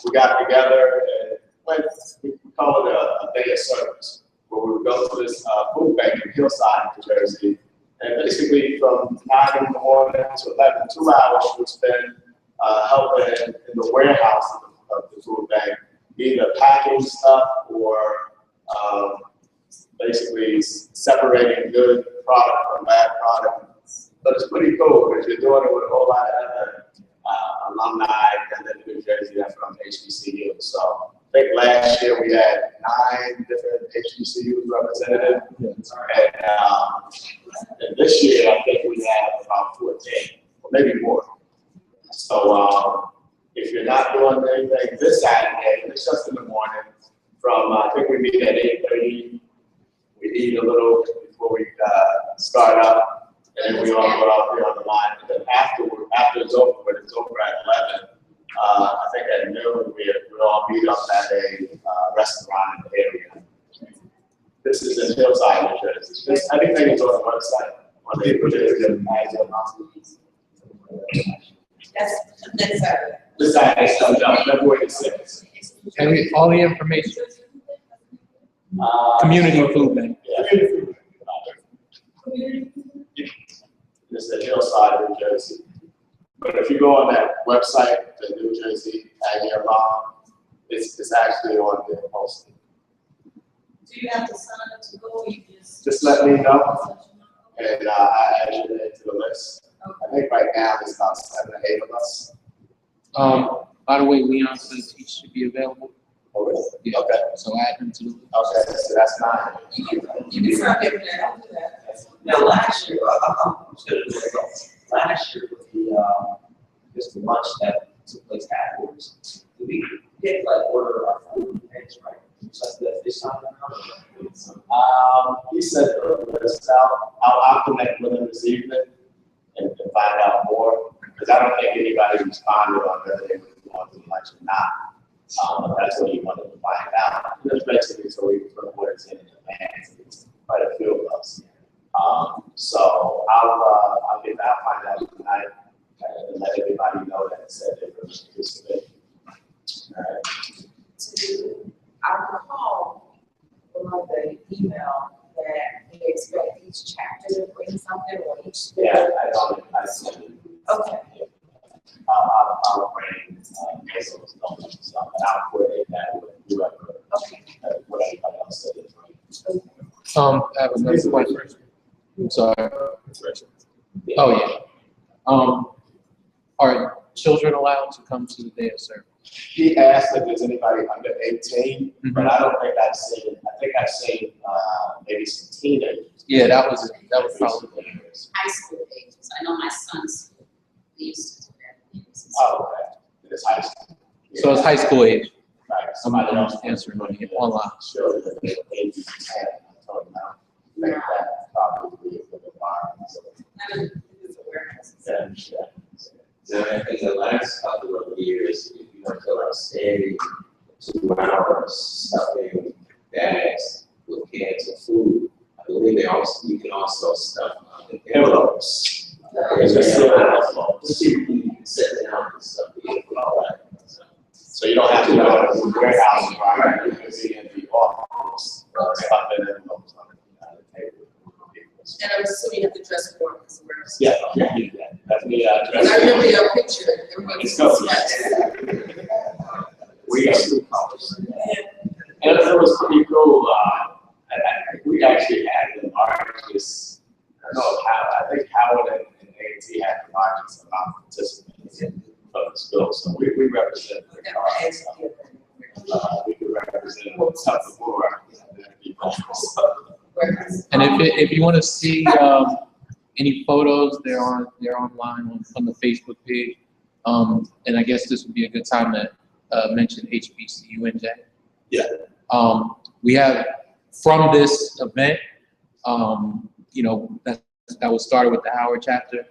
We got together and went, we call it a day of service, where we would go to this food bank in Hillside, New Jersey. And basically from 9 in the morning to 11, 2 hours we would spend helping in the warehouse of the food bank, either packing stuff or basically separating good product from bad product. But it's pretty cool because you're doing it with a whole lot of other alumni that live in New Jersey that's from HBCU. So I think last year we had 9 different HBCUs represented. And this year I think we have about 14, or maybe more. So if you're not doing anything this Saturday, it's just in the morning from, I think we meet at 8:30. We eat a little before we start up, and then we all go out there on the line. And then after it's over, when it's over at 11, I think at noon, we all meet up at a restaurant in the area. This is in Hillside, New Jersey. Everything is on the website. On the That's next Saturday. This Saturday, February 6th. And all the information, community food bank. Yeah. It's the Hillside, New Jersey. But if you go on that website, the New Jersey Aggie Alum, it's actually on the posting. Do you have to sign up to go, or you Just let me know, and I add you into the list. I think right now there's about 7 or 8 of us. By the way, Leon says he should be available. Oh, really? Yeah. Okay. So add him to the list. Okay, so that's 9. You can start giving that, I'll do that. Now, last year, last year with the, just the lunch that took place afterwards, we did like order our food and things, right? So that this time, He said list out. I'll connect with him this evening and find out more, because I don't think anybody responded on whether they were going to lunch or not. That's what he wanted to find out. Just basically so we can put what it's in advance. It's quite a few of us. So I'll find out tonight and let everybody know that it said they were participating. All right. I recall from the email that they expect each chapter to bring something or each. Yeah, I said it. Okay. I'll bring Hazel's numbers and stuff, and I'll coordinate that with whoever, what everybody else said. I have another question. I'm sorry. Oh, yeah. Are children allowed to come to the day of service? He asked if there's anybody under 18, but I don't think I've seen, I think I've seen maybe some teenagers. Yeah, that was probably. High school ages. I know my son's used to that. Oh, okay. It's high school. So it's high school age. Right, I'm somebody else. answering on it online. Sure, that they're 8 to 10, I told him now. I think that probably be a good environment. So, I mean, it's awareness. yeah. so I think the last couple of years, if you don't feel like staying 2 hours stuffing bags with cans of food, I believe you can also stuff the envelopes. It's just Envelopes. You can sit down and stuff, all that. So you don't have to go to the warehouse environment, you can be in the office, stuff in envelopes on the table. And I'm assuming you have to dress for it. Yeah, that's me, I remember your picture, everybody was Let's go. sweating. We got 2 colors. And it was pretty cool, we actually had the largest, I don't know how, I think Howard and A&T had the largest amount of participants in the school, so we represent the cars. We could represent what's up before. And if you want to see any photos, they're online on the Facebook page. And I guess this would be a good time to mention HBCUNJ. Yeah. We have, from this event, you know, that was started with the Howard chapter.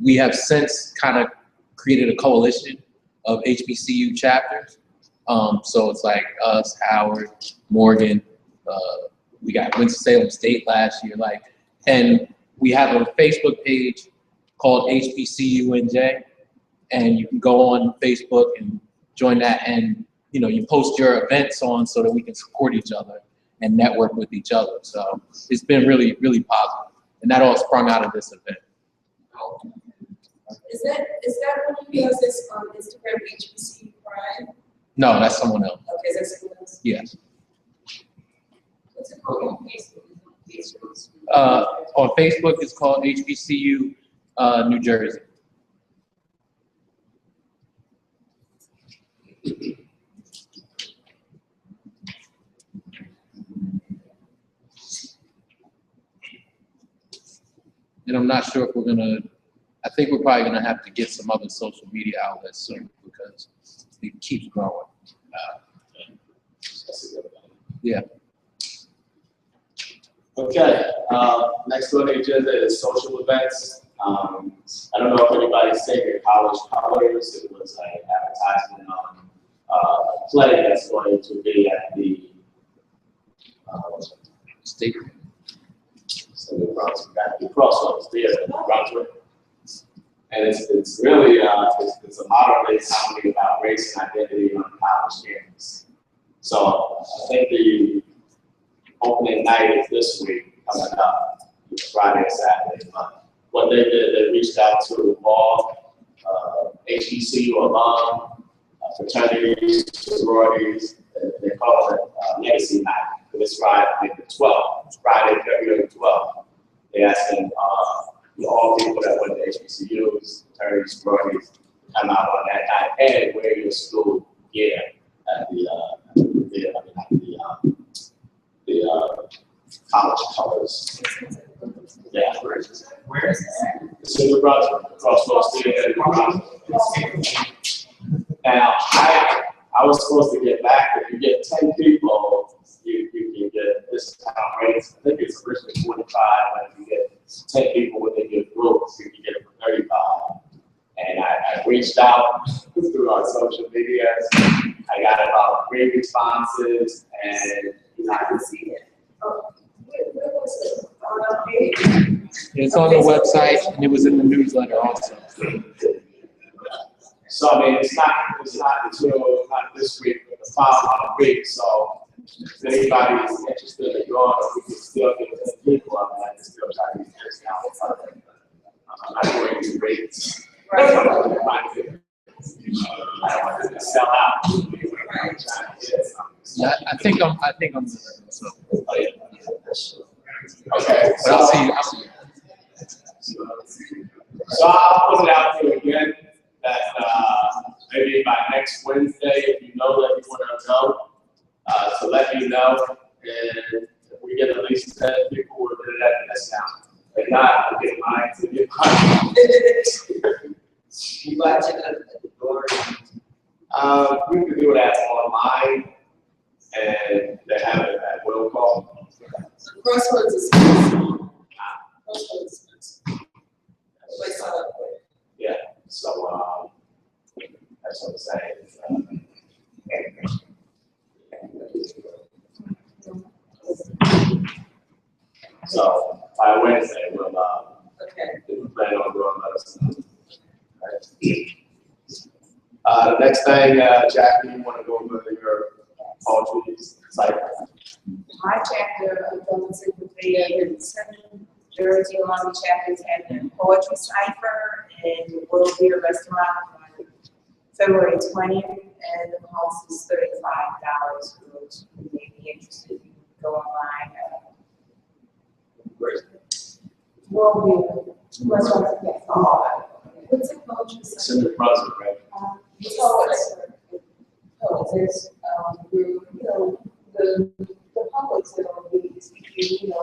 We have since kind of created a coalition of HBCU chapters. So it's like us, Howard, Morgan, we got Winston-Salem State last year, and we have a Facebook page called HBCUNJ, and you can go on Facebook and join that, and you know, you post your events on so that we can support each other and network with each other. So it's been really, really positive, and that all sprung out of this event. Is that one of you guys that's on Instagram, HBCU Pride? No, that's someone else. Okay, is that someone else? Yes. What's it called on Facebook? On Facebook, it's called HBCU New Jersey. And I'm not sure if we're gonna, I think we're probably gonna have to get some other social media outlets soon because it keeps growing. Yeah. Okay, next on the agenda is social events. I don't know if anybody's seen your college colors. It was an advertisement on a play that's going to be at the State. the Crossroads Theater in Brunswick. And it's really, it's a modern day comedy about race and identity on college campus. So I think the opening night is this week coming up, Friday and Saturday. What they did, they reached out to all HBCU alum, fraternities, sororities. They call it Legacy Night. It's Friday the 12th. It's Friday, February 12th. They asked them, all people that went to HBCUs, fraternities, sororities, to come out on that night and wear your school gear at the college colors. Yeah. Where is it? It's in the Brunswick, Crossroads Theater in Brunswick. Now, I was supposed to get back, if you get 10 people, you can get discount rates. I think it's originally 45, and if you get 10 people within your group, you can get it for 35. And I reached out through our social medias. I got about 3 responses, and I can see it. Where was it? It's on the website and it was in the newsletter also. So I mean, it's not until not this week, but the following week. So if anybody is interested in going, we can still get 10 people. I can still try to get discounts. I'm not going to do rates. I don't want it to sell out. Yeah, I think I'm so. Okay, But I'll see you. So I'll put it out there again that maybe by next Wednesday, if you know that you want to go, so let me know. And if we get at least 10 people, we'll get it at a discount. If not, I'll get mine to get mine. You buy ticket at the door. We can do that online, and they have it at will call. Crossroads is expensive. Crossroads is expensive. Place out up there. Yeah, so that's what I'm saying. So by Wednesday, we'll plan on doing those. The next thing, Jackie, you want to go over your poetry site? My chapter of Golden City Theater in Central Jersey, along the chapters had a poetry cipher in the World Beer Restaurant on February 20th, and the cost is $35 for those who may be interested. You can go online. World Beer Restaurant, yes. What's a poetry It's in cipher? the Brunswick, right? There's, you know, the public that are speaking, you know,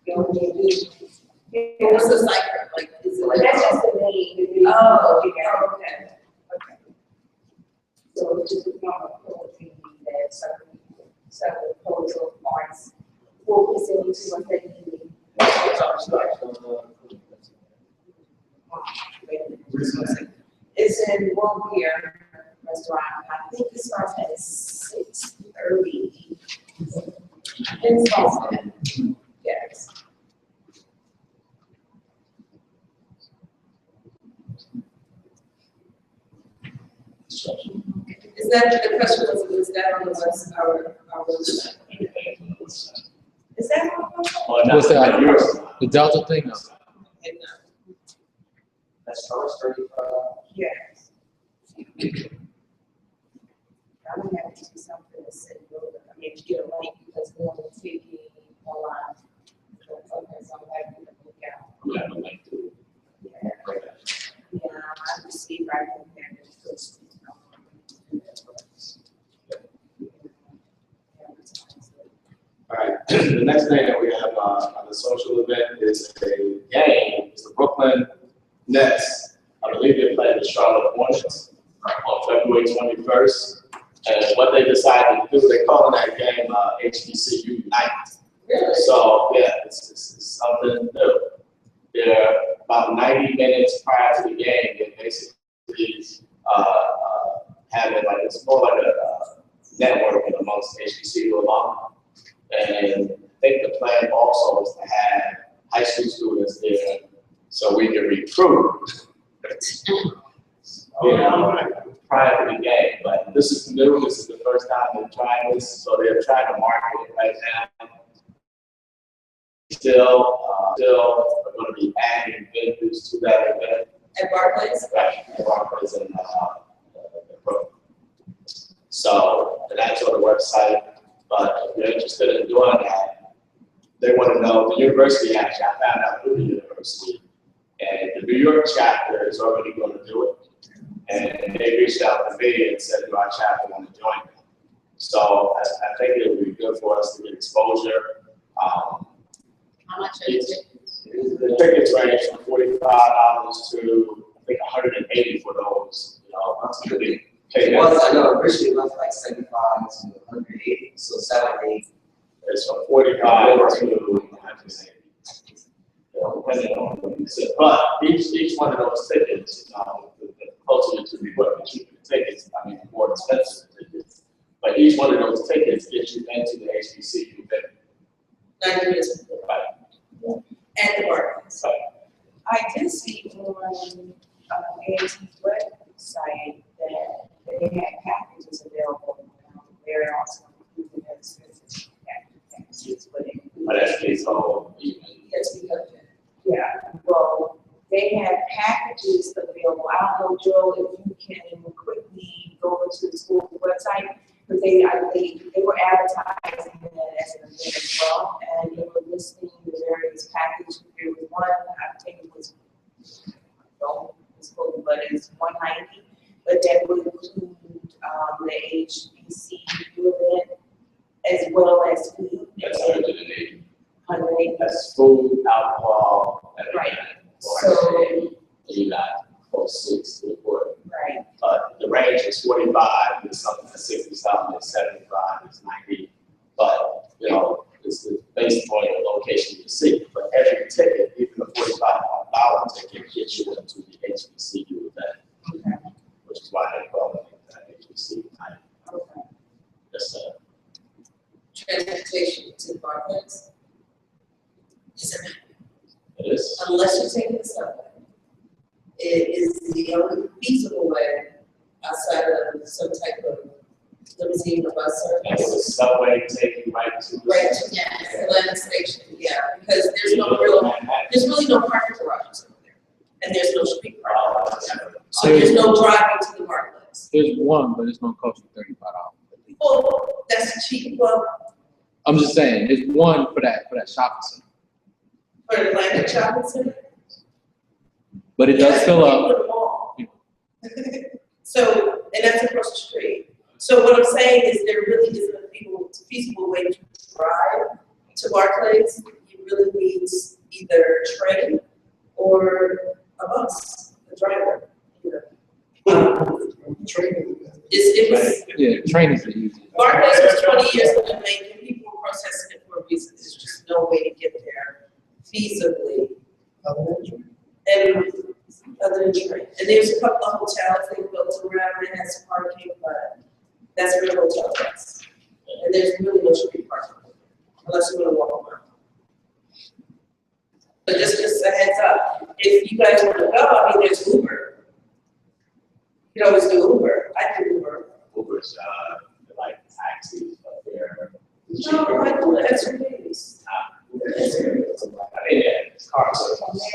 they do What's the cipher, like, is it? But that's just the name. Oh, okay. Okay. So it's just a normal code that certain codes of arts focus into what they need. It's in One Beer Restaurant, I think it starts at 6:30. In Boston. Yes. Is that the question was that on the website, our website? Is that on the website? Well, not What's that? like yours. The Delta thing? No. And, That starts 35. yes. I'm gonna have to do something to say, I mean, to get a link because we're on the TV online. So I'm happy to look out. We have a link to Yeah, I received right from there. All right, the next thing that we have on the social event is a game. It's the Brooklyn Nets. I believe they play the Charlotte Hornets on February 21st. And what they decided to do, they call that game HBCU Unite. Really? So yeah, it's something new. They're about 90 minutes prior to the game. They basically have it like it's more like a networking amongst HBCU alum. And I think the plan also is to have high school students there so we can recruit. Prior to the game, but this is new. This is the first time they're trying this, so they're trying to market it right now. Still, we're going to be adding venues to that event. At Barclays? Right, at Barclays and Brooklyn. So that's on the website. But if you're interested in doing that, they want to know the university. Actually, I found out through the university, and the New York chapter is already going to do it. And they reached out to me and said, "Do our chapter want to join me?" So I think it would be good for us to get exposure. How much are the tickets? The tickets range from $45 to I think $180 for those. You know, to be paid. It was, I know, originally it was like 75 to 180, so 78. It's from 45 to 180. Depending on what you said. But each one of those tickets, the closer to the what the cheaper the tickets, I mean, the more expensive the tickets. But each one of those tickets gets you into the HBCU event. 90 minutes. Right. At the Barclays. Right. I did see on AAT's website that they had packages available. Very awesome. Packages, But that's case whole even. Yes, because, yeah, well, they had packages available. I don't know, Joe, if you can quickly go to the school website, but they were advertising it as an event as well, and they were listing the various packages. There was one, I think it was, but it's $190, but that would include the HBCU event as well as food. That's 180. 180. That's food, alcohol, and Right. So you got close 6 to the quarter. Right. The range is 45, there's something that's 60-something, there's 75, there's 90. But, you know, it's based on the location you see. But every ticket, even the $45 ticket, gets you into the HBCU event. Okay. Which is why they call it HBCU night. Okay. That's Transportation to Barclays? it is. Unless you're taking the subway. It is the only feasible way outside of some type of limousine or bus And service. the subway take you right to the. Right to the Atlantic Station, yeah, because there's really no parking garages over there. And there's no street parking. So there's no driving to the Barclays. There's one, but it's gonna cost you $35. Oh, that's cheap, well, I'm just saying, there's one for that shopping center. for the Atlantic Shopping Center. But it does That's fill what up. you put them on. So, and that's across the street. So what I'm saying is there really isn't a feasible way to drive to Barclays. You really need either train or a bus, a driver, you know. Training. It was, Yeah, training's the easiest. Barclays was 20 years in the making, people were protesting it for a reason, there's just no way to get there feasibly. And other than train, and there's a couple of hotels they built around, it has parking, but that's where the hotel is. And there's really no street parking, unless you wanna walk around. But just a heads up, if you guys wanna go, I mean, there's Uber. You can always do Uber, I do Uber. Uber's, like taxis up there. No, I do the extra days. I mean, yeah, it's cars.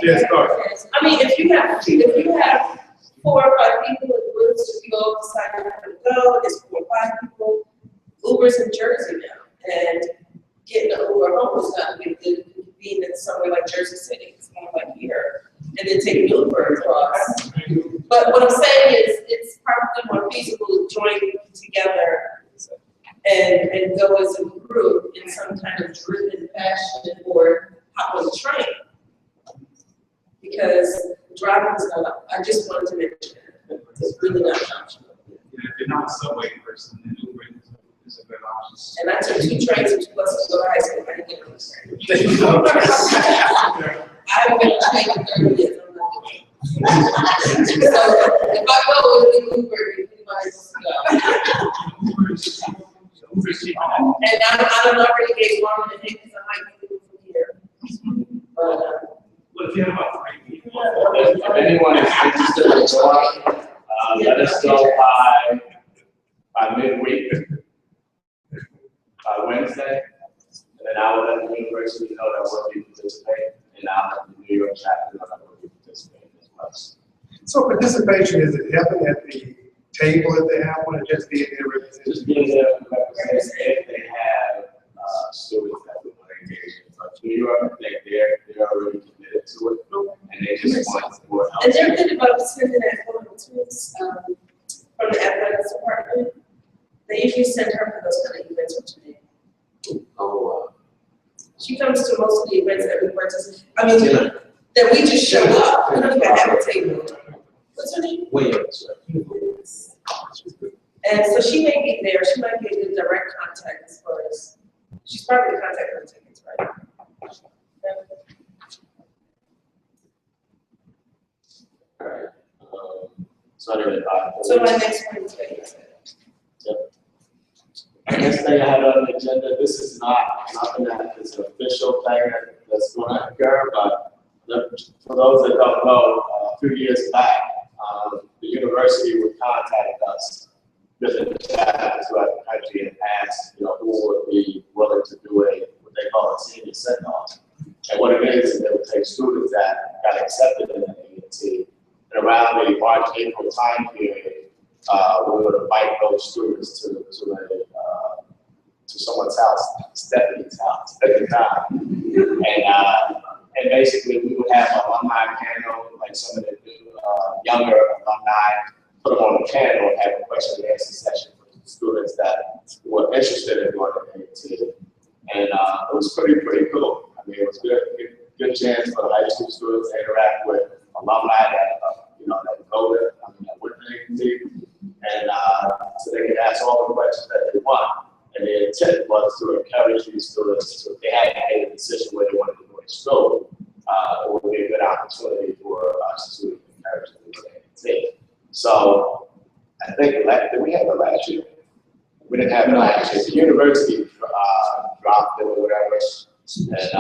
Yes, cars. I mean, if you have 4 or 5 people in groups, if you all decide you're gonna go, there's 4 or 5 people, Uber's in Jersey now, and getting an Uber home is not gonna be good, being in somewhere like Jersey City, it's more like here, and then take an Uber across. But what I'm saying is, it's probably more feasible to join together and go as a group in some kind of driven fashion or hop on the train. Because driving is not, I just wanted to mention it, it's really not an option. If you're not a subway person, then Uber is a good option. And I took 2 trains and 2 buses to go to high school, I didn't get on the train. I haven't been on a train in 30 years, I'm not doing it. So if I go with the Uber, you might as well go. And I don't already gave one and because I might be from here. But, What if you have about 3 people? If anyone is interested in going, let us know by midweek, by Wednesday. And then I will let the university know that we'll be participating, and I'll let the New York chapter know that we'll be participating as well. So participation, is it happening at the table if they have one, or just being there representing? Just being there to represent if they have students that we want to engage in. But New York, they're already committed to it, and they just want more help. and they're good about sending that one to us, from the athletics department. They usually send her for those kind of events with me. Oh, She comes to most of the events that we participate, I mean, that we just show up, we don't even have a table. What's her name? Williams. And so she may be there, she might be a good direct contact as far as, she's probably the contact for tickets, right? All right. So anyway, So my next Wednesday. next thing I had on the agenda, this is nothing that is an official thing that's going to occur, but for those that don't know, a few years back, the university would contact us, different chapters throughout the country, and ask, who would be willing to do what they call a senior send-off. And what it is they would take students that got accepted in the A&T, and around the March, April time period, we would invite those students to someone's house, Stephanie's house at the time. And basically we would have an alumni panel, like some of the younger alumni, put them on the panel and have a question and answer session for students that were interested in going to A&T. And it was pretty cool. I mean, it was good chance for the high school students to interact with alumni that go there, that went to A&T. And so they could ask all the questions that they want. And the intent was to encourage these students to, if they had made a decision where they wanted to go to school, it would be a good opportunity for us to encourage them to go to A&T. So I think, did we have it last year? We didn't have it last year. The university dropped it or whatever. And,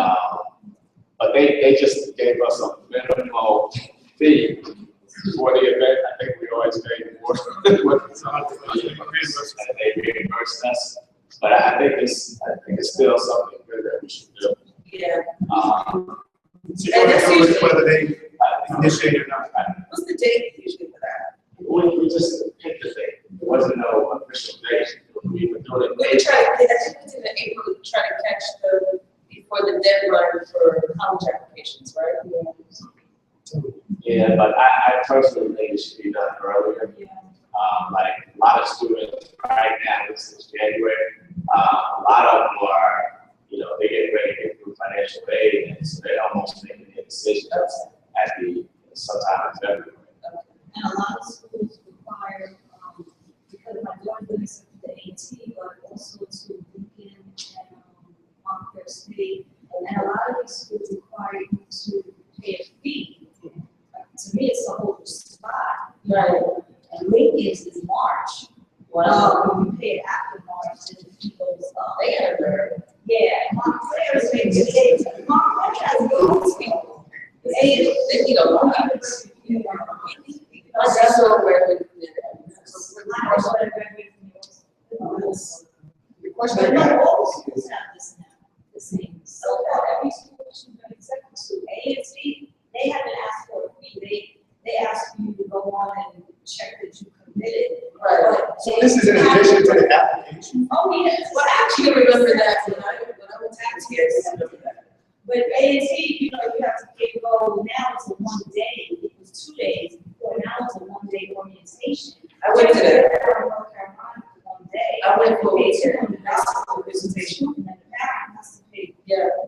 but they just gave us a minimal fee for the event. I think we always paid more and they reimbursed us. But I think it's still something good that we should do. Yeah. So you want to know whether they initiate or not? What's the date usually for that? We just picked the date. There wasn't no official date. We were doing We it. try to, I think it's in April, we try to catch before the deadline for college applications, right? Yeah, but I personally think it should be done earlier. Like a lot of students right now, since January, a lot of them are, they get ready to get through financial aid, and so they're almost making their decisions at also to Lincoln and Montclair State. And a lot of these schools require you to pay a fee. To me, it's a whole spot. Right. And Lincoln's is March. Wow. When you pay it after March, then the fee goes up. They had a bird. Yeah, Montclair's makes Montclair has good people. They need a lot. My grandson worked with The question But I no, got, all schools have this now, the same. So far, every school should be except for A&T, they haven't asked for a fee. They ask you to go on and check that you committed. Right. so this is in addition to the application? Oh, yes. Well, I actually remember that when I was taxpayers, I remember that. But A&T, you know, you have to get go, now it's a 1 day, it was 2 days before, now it's a 1 day orientation. I went to that. North Carolina for 1 day. I went for They a took on the hospital presentation, and the parent has to pay,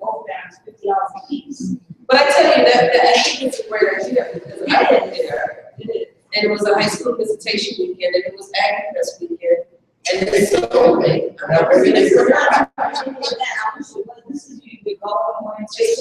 both parents $50 a piece. But I tell you that I think it's a great idea because I went there. And it was a high school visitation weekend and it was Ag Fest weekend. And it's so great. This is you go on orientation,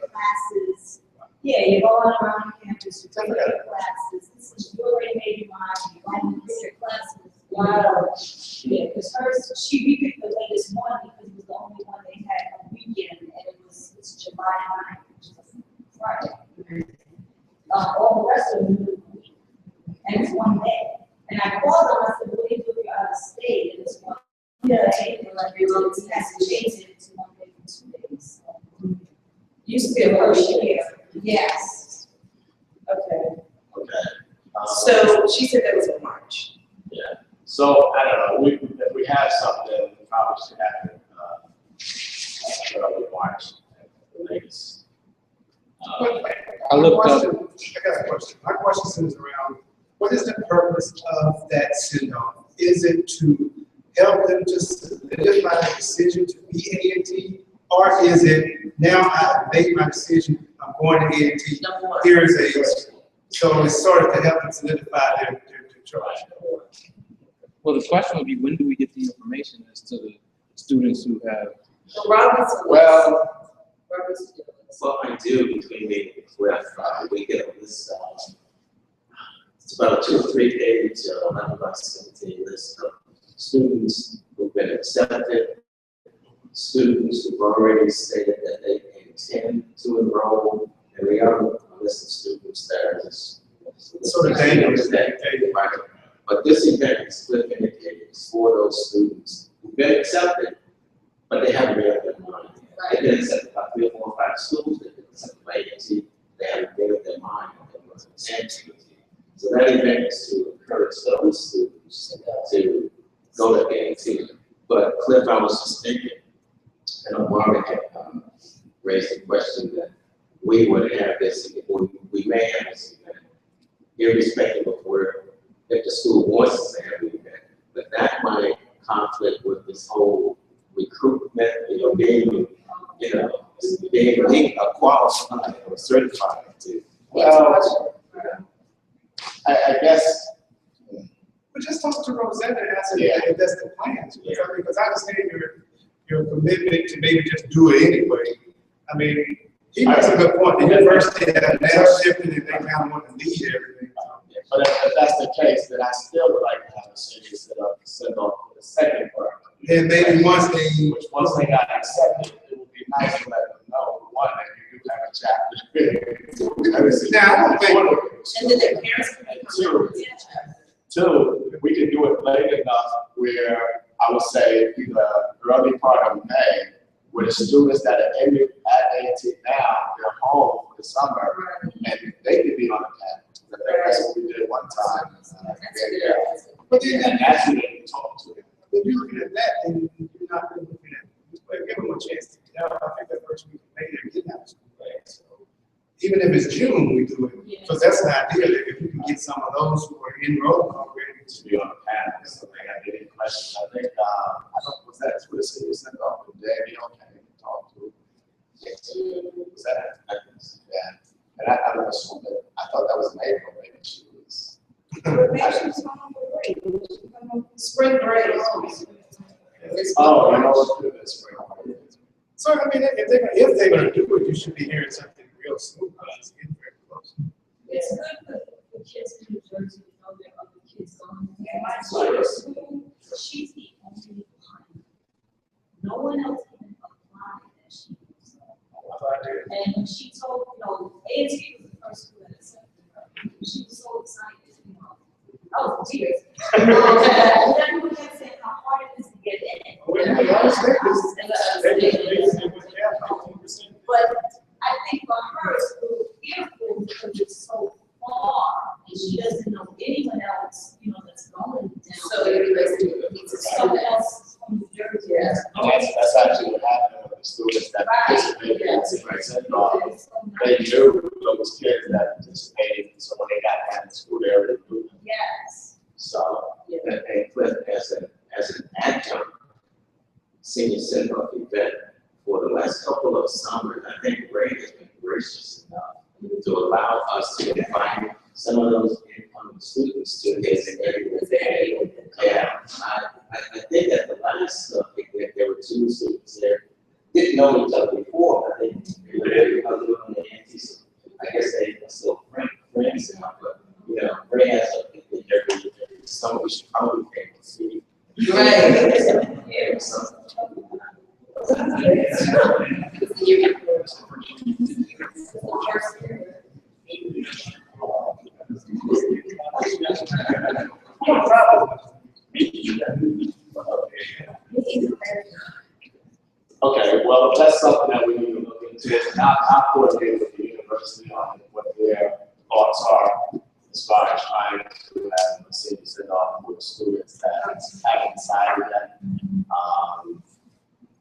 classes. Yeah, you're going around campus, you're taking your classes. This is, you already made your mind, you're going to take your classes. Wow. Yeah, because hers, we picked the latest one because it was the only one they had a weekend, and it's July 9th, which is a Friday. All the rest of them do a week, and it's 1 day. And I called them, I said, what do you do if you're out of state? And it's 1 day, and like, we have to change it to 1 day for 2 days. Used to be a first year. Yes. Okay. Okay. So she said that was in March. Yeah, so, I don't know, if we have something, we probably should have it, early March at the latest. I looked up. I got a question. My question centers around, what is the purpose of that send-off? Is it to help them to solidify the decision to be A&T? Or is it, now I've made my decision, I'm going to A&T, here's a, so it's sort of to help them solidify their choice? Well, the question would be, when do we get the information as to the students who have? So Robinson. Well, Robinson. what I do between me and Cliff, we get this, it's about a 2 or 3 page, 11 by 17 list of students who've been accepted, students who've already stated that they intend to enroll, and we have a list of students that are just. Sort of dangerous. Right. But this event, as Cliff indicated, is for those students who've been accepted, but they haven't made up their mind. They've been accepted by 3 or 4 or 5 schools, they've been accepted by A&T, they haven't made up their mind on what was intended to. So that event is to encourage those students to go to A&T. But Cliff, I was just thinking, and Marvin had raised the question that we would have this, we may have this event, irrespective of where, if the school wants to have the event, but that might conflict with this whole recruitment, being a qualified or certified to. Well, I guess. But just talk to Rosetta and ask her if that's the plan. Because I understand your commitment to maybe just do it anyway. I mean, he makes a good point. The university has now shifted and they kind of want to lead everything. But if that's the case, then I still would like to have a series send off for the second part. Then maybe once they got accepted, it would be nice to let them know, one, that you do have a chapter. Now, I don't think. And then their parents can be. Two, if we can do it late enough where I would say either early part of May, where the students that are at A&T now, they're home for the summer, and they could be on the path. I think that's what we did one time. But then That's who they talk to. if you're looking at that, then you're not really looking at, give them a chance to get out. I think that first week of May, they didn't have school. So even if it's June, we do it. So that's the idea, that if we can get some of those who are enrolled already To be on the path, so they got any questions. I think, I don't, was that Twitter city sent off to Daniel, can you talk to? Was that, yeah, and I don't assume that, I thought that was in April, maybe she was. Maybe she was home for break. Spring break. this. Oh, you know what, do this, So, I mean, if they're gonna do it, you should be hearing something real soon, because it's getting very close. It's good for the kids in New Jersey to know there are other kids going there. My daughter's school, she's the only one. No one else can apply that she was. And when she told, A&T was the first school that accepted her. She was so excited, I was in tears. Everyone kept saying how hard it is to get in. But I think for her, it's a little fearful because it's so far, and she doesn't know anyone else, that's going down. So It's someone else from New Jersey. Yeah. That's actually what happened with the students that participated in the send-off. They knew those kids that participated, so when they got down to school, they already knew them. Yes. So, And Cliff, as an adjunct senior send-off event for the last couple of summers, I think Ray has been gracious enough to allow us to invite some of those incoming students to his every day. Yeah, I think that the last, there were 2 students there, didn't know each other before, but they were on the anti, so I guess they are still friends now, but, Ray has a every summer, we should probably pay to see. Right. Yeah, so. okay, well, that's something that we need to look into. I'll coordinate with the university on what their thoughts are as far as trying to have a city send-off with students that haven't decided that.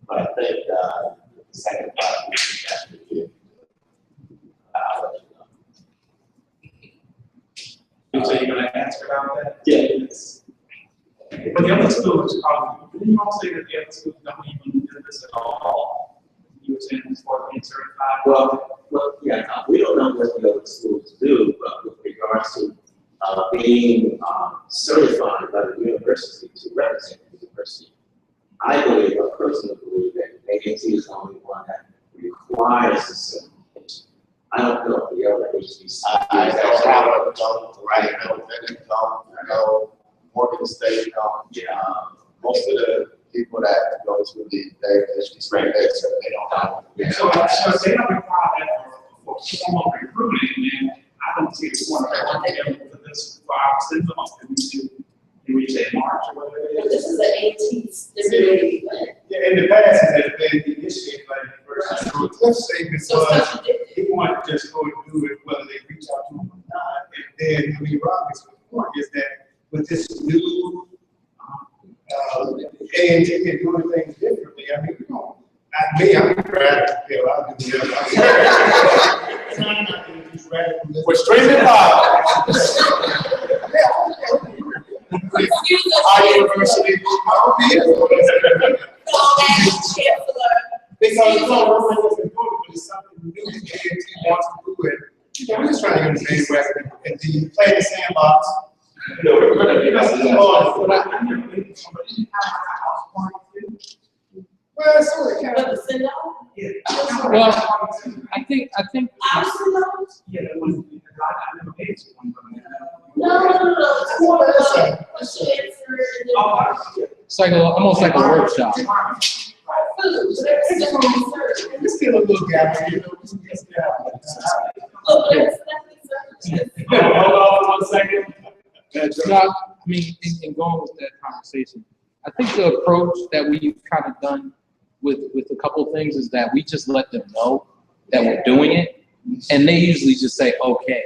But I think the second part, we should definitely do. I'll let you know. So you're gonna ask about that? Yes. But the other schools probably, didn't you all say that the other schools don't even do this at all? You were saying as far as being certified? Well, yeah, we don't know what the other schools do, but with regards to being certified by the university to represent the university, I personally believe that A&T is the only one that requires the certification. I don't know if the other HBCs. I don't right now, I know Morgan State, most of the people that go to the HBCs, right there, so they don't have. So if they don't require that for formal recruiting, then I don't see the point of for this, for our send-off, can we say March or whatever it is? This is the 18th stimulating plan. Yeah, in the past, it has been initiated by the university. So let's say because he wanted to just go and do it, whether they reach out to him or not. And then, Robert's point is that with this new A&T and doing things differently, I mean, I'm radical, I'll do the We're streaming live. Excuse us. Our university, our because it's something new that A&T wants to do it. We're just trying to get the same way and the play the sandbox. Well, it's sort of kind But of. the send-off? Well, I think, Our send-off? Yeah, that was, I never paid to one, but. No. It's more of a question answer and then it's like almost like a workshop. food. There's definitely served. There's still a little gap, Yes, Oh, there's definitely served. Hold on 1 second. No, I mean, in going with that conversation, I think the approach that we've kind of done with a couple of things is that we just let them know that we're doing it, and they usually just say, okay.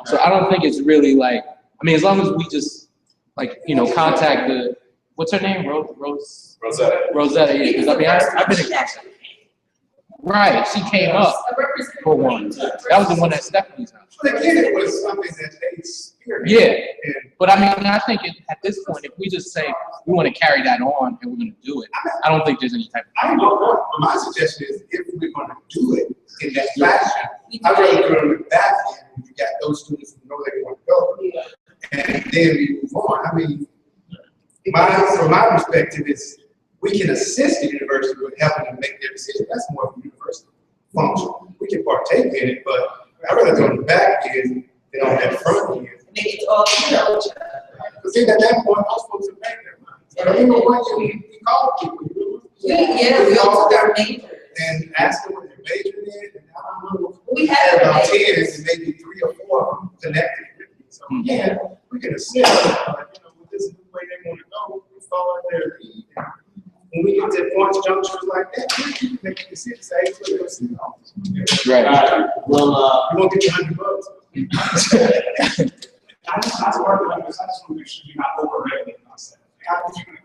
So I don't think it's really like, I mean, as long as we just like, contact the, what's her name? Rosetta. Rosetta, yeah, because I mean, I've been in contact. Right, she came up for one. That was the one at Stephanie's house. But again, it was something that they experienced. Yeah, but I mean, I think at this point, if we just say we want to carry that on and we're going to do it, I don't think there's any type of. I don't know, but my suggestion is if we're gonna do it in that fashion, I'd rather do it on the back end, when you got those students who know they want to go. And then we move on. I mean, from my perspective, is We can assist the university with helping them make their decision. That's more of a university function. We can partake in it, but I'd rather do it on the back end than on that front end. Make it all, Because see, at that point, most folks are back there. But you know what, we call people. we all took our majors. And ask them what they're majoring in, and I don't know. We have About our 10, majors. and maybe 3 or 4 of them connected with me. So yeah, we can assist, but with this is the way they want to go, we follow their lead. And when we get to points, junctures like that, we can make a decision, say, hey, we're going to see office. Right. Well, You won't get your $100. I just work like this, I just want to make sure you're not overrating myself.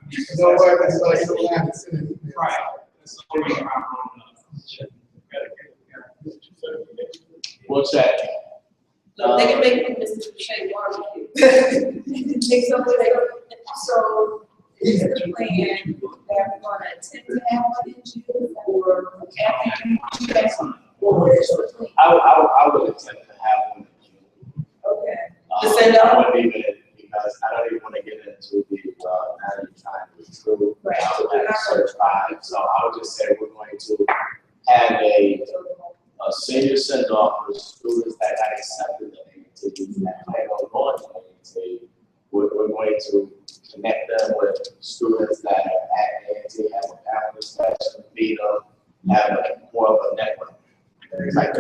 You know what, that's why you don't have to send it. Right. That's the only reason I'm we'll check. No, they can make Mr. Shea barbecue. Take something, So is the plan that we're gonna attempt to have one in June or after you guys? Or is the plan? I would attempt to have one. Okay. To send out? I wouldn't even, because I don't even want to get into the, now you're trying to recruit. Right. I would have to search by, so I would just say we're going to have a senior send-off for students that got accepted in AT that plan on going to AT. We're going to connect them with students that are at AT, have a calendar session, meet them, have more of a network, like a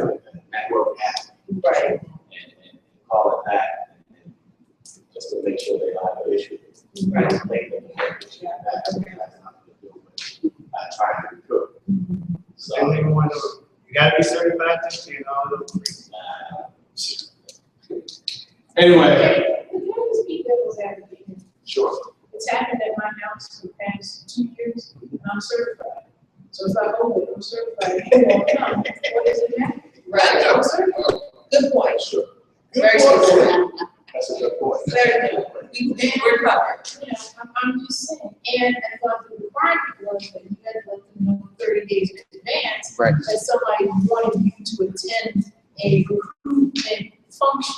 network app. Right. And call it that, and just to make sure they don't have an issue. Right. Make them have an issue. That's nothing to do with trying to recruit. So, And they want to, you gotta be certified to and all those things. Anyway, Can I just be devil's advocate? sure. It's happened at my house for the past 2 years, and I'm certified. So if I hold it, I'm certified, you won't come, what does it matter? Right. I'm certified. Good point. Sure. Very good. That's a good point. Very good. We're covered. You know, I'm just saying, and I thought the requirement was that you had to let them know 30 days in advance. Right. That somebody wanted you to attend a recruitment function.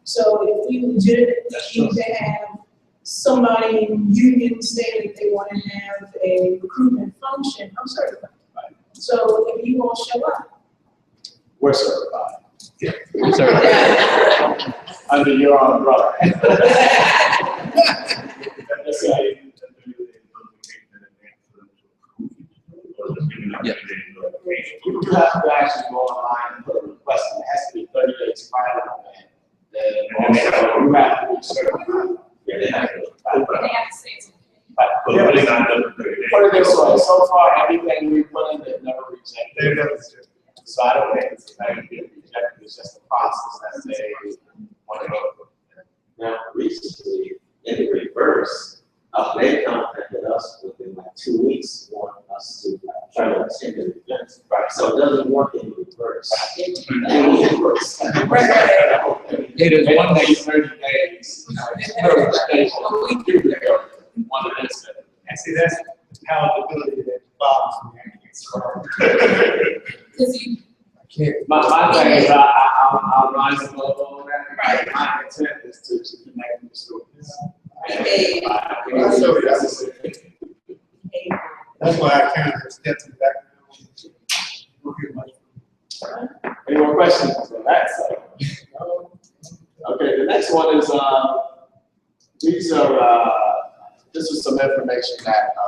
So if you legitimately need to have somebody in union say that they want to have a recruitment function, I'm certified. So if you won't show up, We're certified. I'm sorry. Under your umbrella. Yeah. you have to actually go online and put a request, and it has to be 30 days prior to that. Then also, you have to be certified. Yeah, they have to. They have to say it's But really not done for 30 days. Put it this way, so far, everything we put in, they've never rejected. They're never certified. So I don't think it's going to get rejected, it's just a process that they want to go through. Now, recently, in the reverse, they contacted us within like 2 weeks, wanting us to try to attend the event. Right. So it doesn't work in reverse. It works. It is one Day, day. 30 days. One of this. And see, that's the palatability that bothers me. Because you, I can't. My thing is, I'll rise above all that. Right. My intent is to connect with students. behave. That's why I kind of stepped in the back. Any more questions on that side? Okay, the next one is, this is some information that a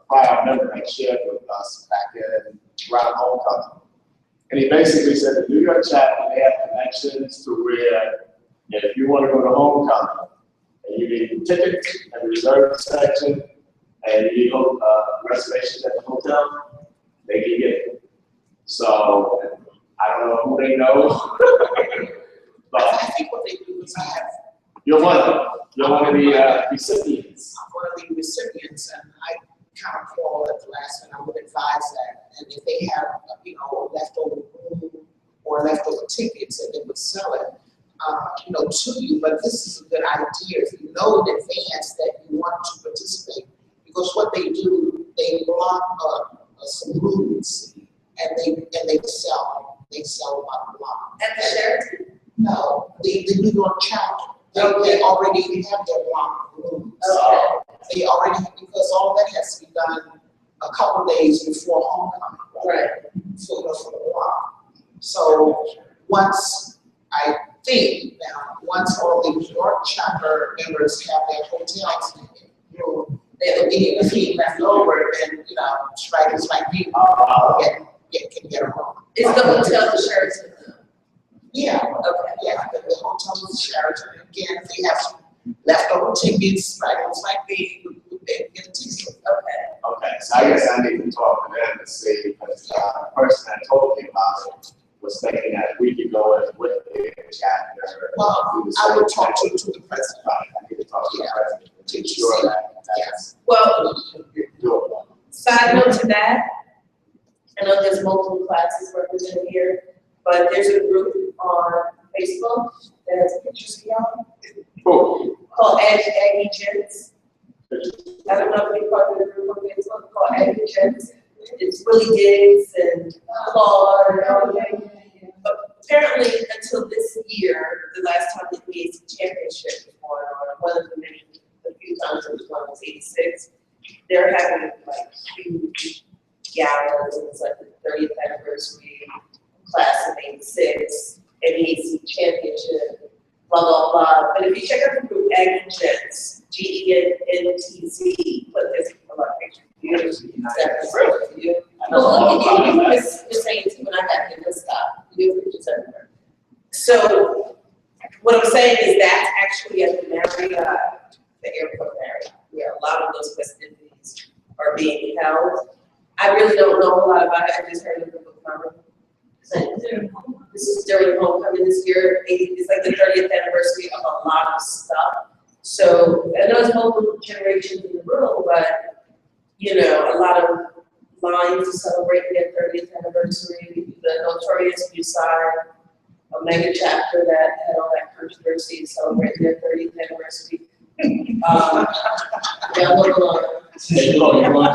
prior member had shared with us back in around homecoming. And he basically said the New York chapter, they have connections to where if you want to go to homecoming, and you need tickets and reserve section, and you need reservations at the hotel, they can get it. So I don't know who they know, but I think what they do is have, you're one of the recipients. I'm one of the recipients, and I kind of call at the last minute, I would advise that. And if they have, leftover room or leftover tickets, and they would sell it, to you. But this is a good idea if you know in advance that you want to participate, because what they do, they block some rooms, and they sell about a block. At the Sheraton? No, the New York chapter, they already have their block rooms. Okay. they already, because all that has to be done a couple days before homecoming. Right. For the block. So once, I think now, once all the New York chapter members have their hotels, there will be a fee left over, and, you know, strikers like me, can get a room. Is the hotel the Sheraton? Yeah, Okay. yeah, the hotel is Sheraton, again, if they have some leftover tickets, strikers like me, they get a ticket. Okay. Okay, so I guess I need to talk to them and see, because the person that told me about it was thinking that we could go in with the chapter. Well, I would talk to the president. Right, I need to talk to the president to make Did you sure see? that that's Well, doable. side note to that, I know there's multiple classes represented here, but there's a group on Facebook that has pictures of y'all Cool. called Aggie Gents. I don't know if you're part of the group on Facebook called Aggie Gents. It's Willie Diggs and Claude and all that. But apparently, until this year, the last time the PAC championship was going on, one of the many, a few times it was one was '86, they're having like huge galas, and it's like the 30th anniversary class of '86, PAC championship, blah, blah, blah. But if you check out the group Aggie Gents, GENTZ, but there's a lot of pictures. Well, look at you, you're saying to when I got here, let's stop, you have pictures everywhere. So, what I'm saying is that's actually at the Marriott, the airport Marriott, where a lot of those festivities are being held. I really don't know a lot about it, I just heard of the homecoming. This is during homecoming this year, it's like the 30th anniversary of a lot of stuff. So, I know there's multiple generations in the room, but you know, a lot of lines to celebrate their 30th anniversary. The Notorious Bucide, a mega chapter that had all that controversy to celebrate their 30th anniversary. Yeah, look along. Hey, look, you want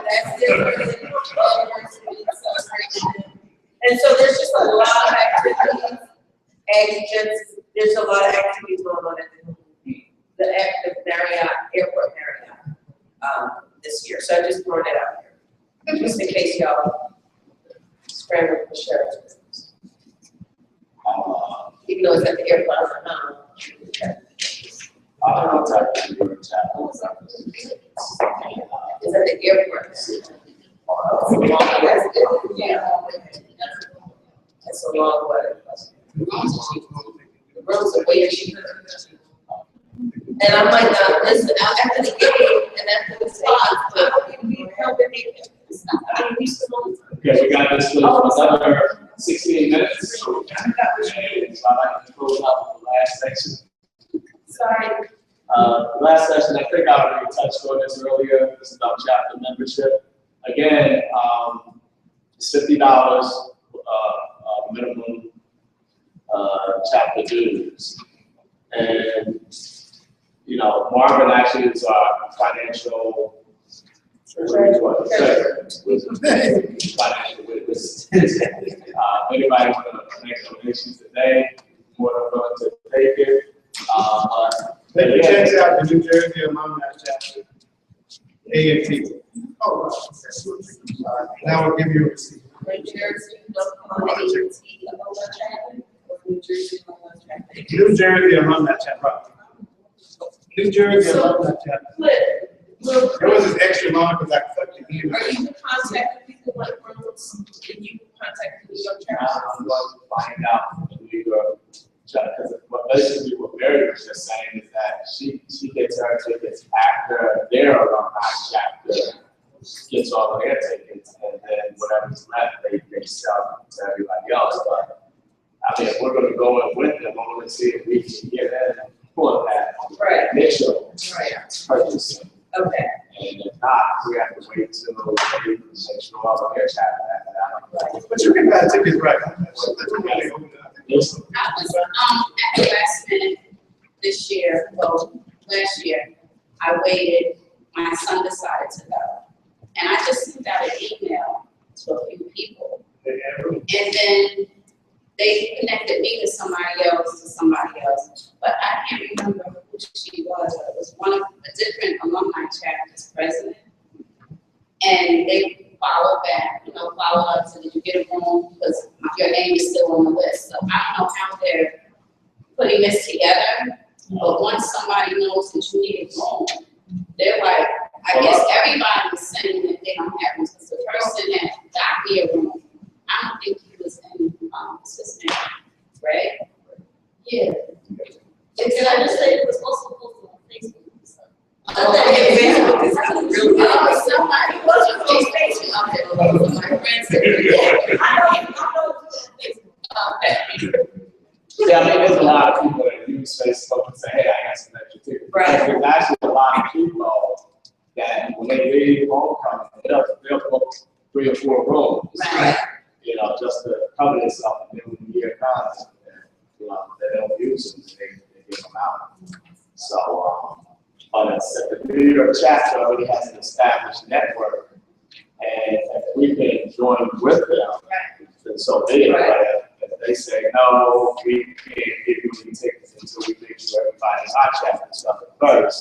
That's their 30th anniversary celebration. And so there's just a lot of activities. Aggie Gents, there's a lot of activities going on at the active Marriott, Airport Marriott, this year. So I just brought it out here, just in case y'all scramble for Sheraton. Even though it's at the airport, I'll type in your chat. it's at the airport. That's a long way. The roads are way cheaper. And I might not listen after the game and after the spot, but I can be helping me. Okay, we got this for another 16 minutes. So I'd like to close out the last section. Sorry. The last session, I think I already touched on this earlier. This is about chapter membership. Again, it's $50 minimum chapter dues. And, you know, Marvin actually is our financial financial witness. Anybody want to make donations today, more than willing to take it. Let me check out the New Jersey Alumni Chapter, AFT. Oh, right. Now I'll give you a receipt. New Jersey, New Jersey, New Jersey Alumni Chapter. New Jersey Alumni Chapter. It was just extra long because I cut the email. Are you contacting people like Rose? Can you contact the New York Chapter? I'm going to find out from the New York chapter, because what basically what Mary was just saying is that she gets her tickets after their alumni chapter gets all of their tickets, and then whatever's left, they sell to everybody else. But I mean, if we're going to go in with them, I want to see if we can get in for that initial purchasing. Okay. And if not, we have to wait till they make sure all of their chapter after that. But you can buy tickets right. I was, at the last minute this year, well, last year, I waited, my son decided to go. And I just sent out an email to a few people. And then they connected me to somebody else, but I can't remember who she was. It was one of a different alumni chapter's president. And they followed back, followed up, so did you get a room? Because your name is still on the list. So I don't know how they're putting this together, but once somebody knows that you need a room, they're like, I guess everybody was saying that they don't have rooms, because the person that got me a room, I don't think he was in, assistant, right? Yeah. Did I just say it was also posted on Facebook? Facebook is really somebody was on Facebook. My friends said, Yeah, I mean, there's a lot of people that use Facebook and say, hey, I got some extra tickets. Right. There's actually a lot of people that when they leave homecoming, they'll book 3 or 4 rooms. Right. Just to cover themselves, and then when the year comes, they don't use them, they give them out. So, the New York chapter already has an established network, and we've been joined with them, and so they, if they say, no, we can't give you any tickets until we make sure everybody in our chapter is covered first,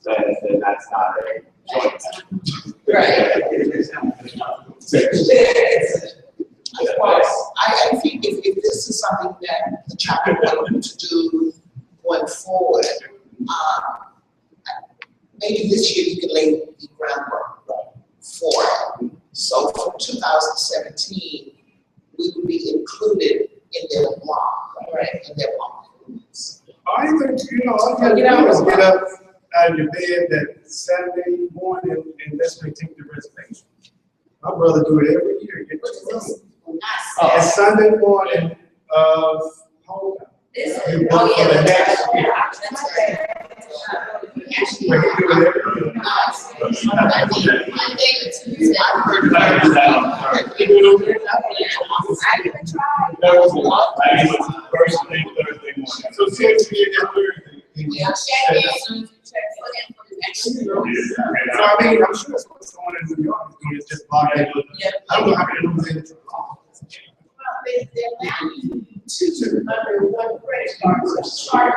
then that's not a joint. I think if this is something that the chapter wanted to do going forward, maybe this year you can lay the groundwork for it. So for 2017, we would be included in their block, in their block. I think, all you have to do is get up out of your bed that Saturday morning and let's make the reservation. My brother do it every year. Get and Sunday morning of homecoming. You book for the next year. We can do it every year. First thing, Thursday morning. So seriously, Thursday. So I mean, I'm sure it's what's going on in New York is doing is just block it. I don't know how many rooms in it. They allow you to under one credit card, so start.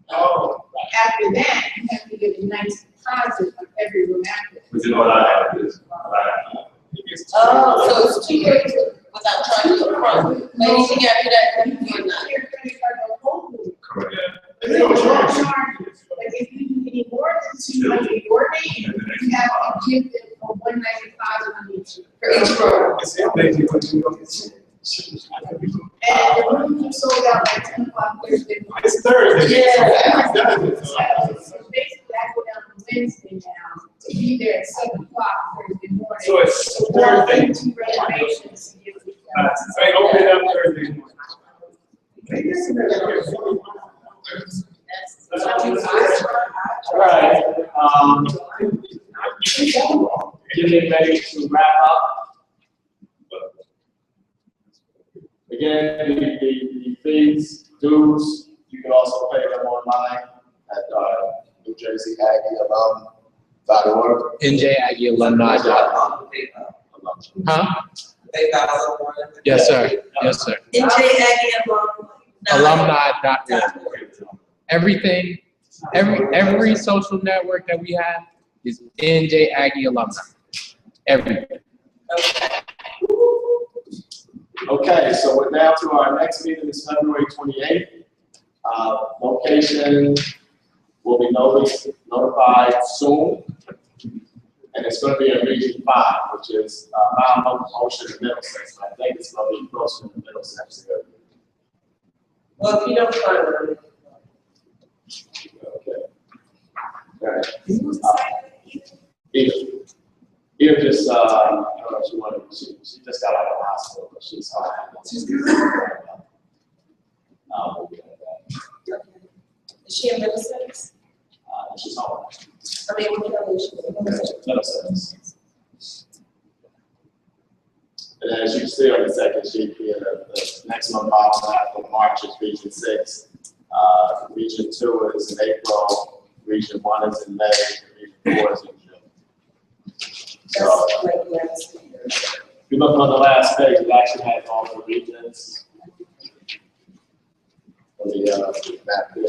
After that, you have to get a nice deposit on every room after. Which is what I have to do. So it's 2 years without charging you upfront. Anything after that, you're not. Your credit card don't hold you. Correct. They don't charge. But if you do any more than 2 under your name, you have to give them a 195 on each. For each room. It's amazing what you know. And the rooms are sold out by 10 o'clock Thursday morning. It's Thursday. Yeah. So basically, I go down on Wednesday now to be there at 7 o'clock Thursday morning. So it's Thursday. 2 reservations to give you. They open it up Thursday morning. All right, getting ready to wrap up. Again, the fees, dues, you can also pay them online at NewJerseyAggieAlum.org. NJAggieAlumni.com. Huh? Yes, sir. Yes, sir. Alumni.org. Everything, every social network that we have is NJ Aggie Alumni. Everything. Okay, so we're now to our next meeting is February 28th. Location will be notified soon. And it's going to be in Region 5, which is Mount Ocean and Middlesex. I think it's going to be closer to Middlesex area. Well, if you don't find it. Okay. All right. Eva just, I don't know if she wanted, she just got out of the hospital, but she's fine. She's good. We'll get that. Is she in Middlesex? She's home. I mean, what color is she? Middlesex. And then as you can see on the second sheet here, the maximum bottleneck for March is Region 6. Region 2 is in April, Region 1 is in May, and Region 4 is in June. So, if you look on the last page, it actually has all the regions. for the map there.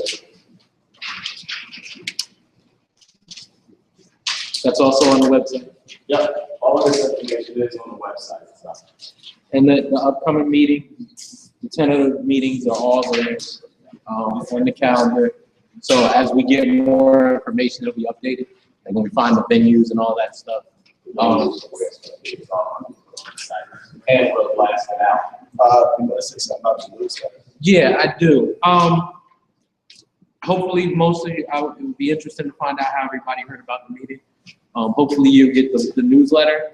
That's also on the website. Yep, all of this information is on the website, so. And the upcoming meetings, the tentative meetings are all there, on the calendar. So as we get more information, it'll be updated, and when we find the venues and all that stuff. And we'll blast it out. You want to say something about the newsletter? Yeah, I do. Hopefully, mostly, it would be interesting to find out how everybody heard about the meeting. Hopefully you get the newsletter.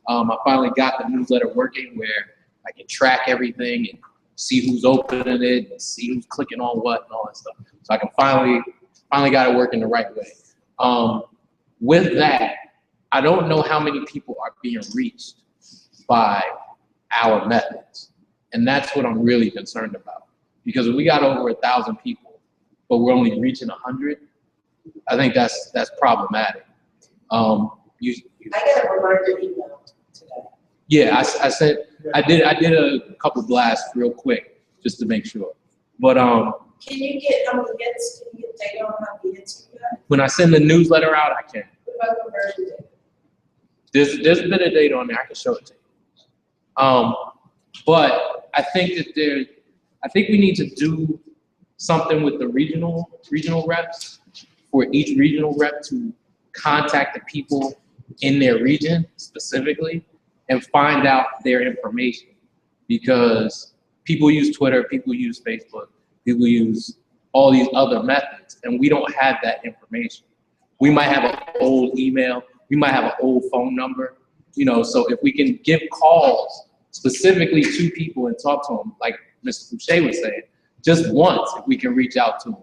I finally got the newsletter working where I can track everything and see who's opening it, and see who's clicking on what and all that stuff. So I can finally got it working the right way. With that, I don't know how many people are being reached by our methods. And that's what I'm really concerned about. Because if we got over 1,000 people, but we're only reaching 100, I think that's problematic. I got a reminder email today. Yeah, I did a couple blasts real quick just to make sure. But Can you get, can you get data on how many hits you got? when I send the newsletter out, I can. What about conversion data? There's a bit of data on there. I can show it to you. But I think we need to do something with the regional reps, for each regional rep to contact the people in their region specifically and find out their information, because people use Twitter, people use Facebook, people use all these other methods, and we don't have that information. We might have an old email, we might have an old phone number, so if we can give calls specifically to people and talk to them, like Mr. Boucher was saying, just once, if we can reach out to them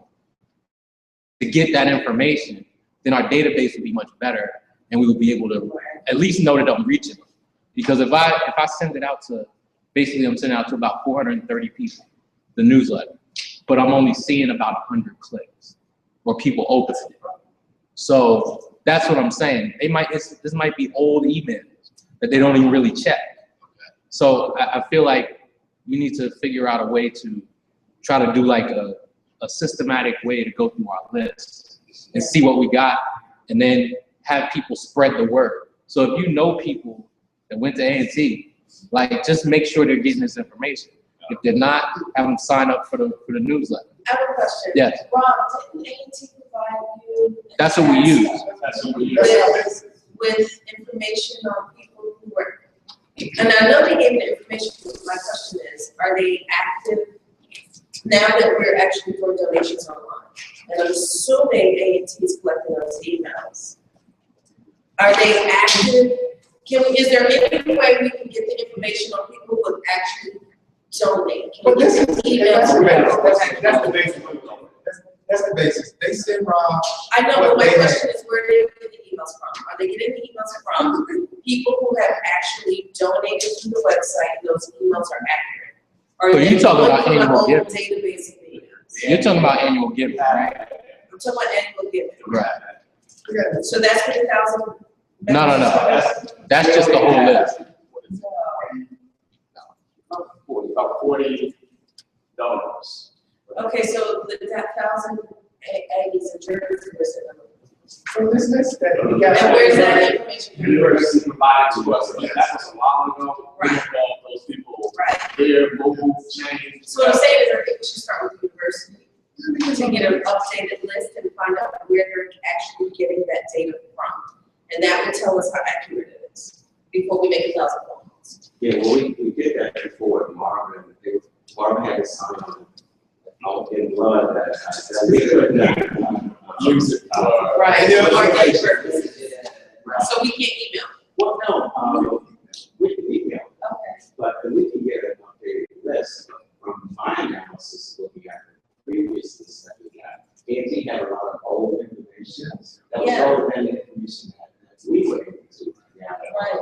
to get that information, then our database would be much better, and we would be able to at least know that I'm reaching them. Because if I send it out to, basically I'm sending out to about 430 people, the newsletter, but I'm only seeing about 100 clicks or people opening it. So that's what I'm saying. This might be old emails that they don't even really check. So I feel like we need to figure out a way to try to do like a systematic way to go through our list and see what we got, and then have people spread the word. So if you know people that went to A&T, like just make sure they're getting this information. If they're not, have them sign up for the newsletter. I have a question. Yes. Rob, didn't A&T provide you? That's what we use. That's what we use. With information on people who work. And I know they gave the information, but my question is, are they active now that we're actually doing donations online? And I'm assuming A&T is collecting those emails. Are they active? Is there any way we can get the information on people who would actually donate? Can we get the emails? That's the basic. That's the basics. They send Rob. I know, but my question is, where do they get the emails from? Are they getting the emails from people who have actually donated to the website and those emails are accurate? Or So you're talking about from an annual old giving. database of emails? You're talking about annual giving, right? I'm talking about annual giving. Right. So that's 3,000? No. That's just the whole list. About 40 donors. Okay, so that 1,000 Aggies and jerseys are So this that we and got. where's that information? University provided to us, that was a while ago. We Right. don't know those people Right. here, move, change. So what I'm saying is, I think we should start with the university. To get an updated list and find out where they're actually getting that data from. And that would tell us how accurate it is before we make 1,000 phone calls. Yeah, well, we did that before, Marvin had a sign out in blood that we could not Use it for. Right, Yeah. for our data purposes. Right. So we can't email. Well, no, we can email, Okay. but we can get an updated list from my analysis, looking at the previous list that we got. AT had a lot of old information, that was Yeah. older than the information that we were able to gather. Right.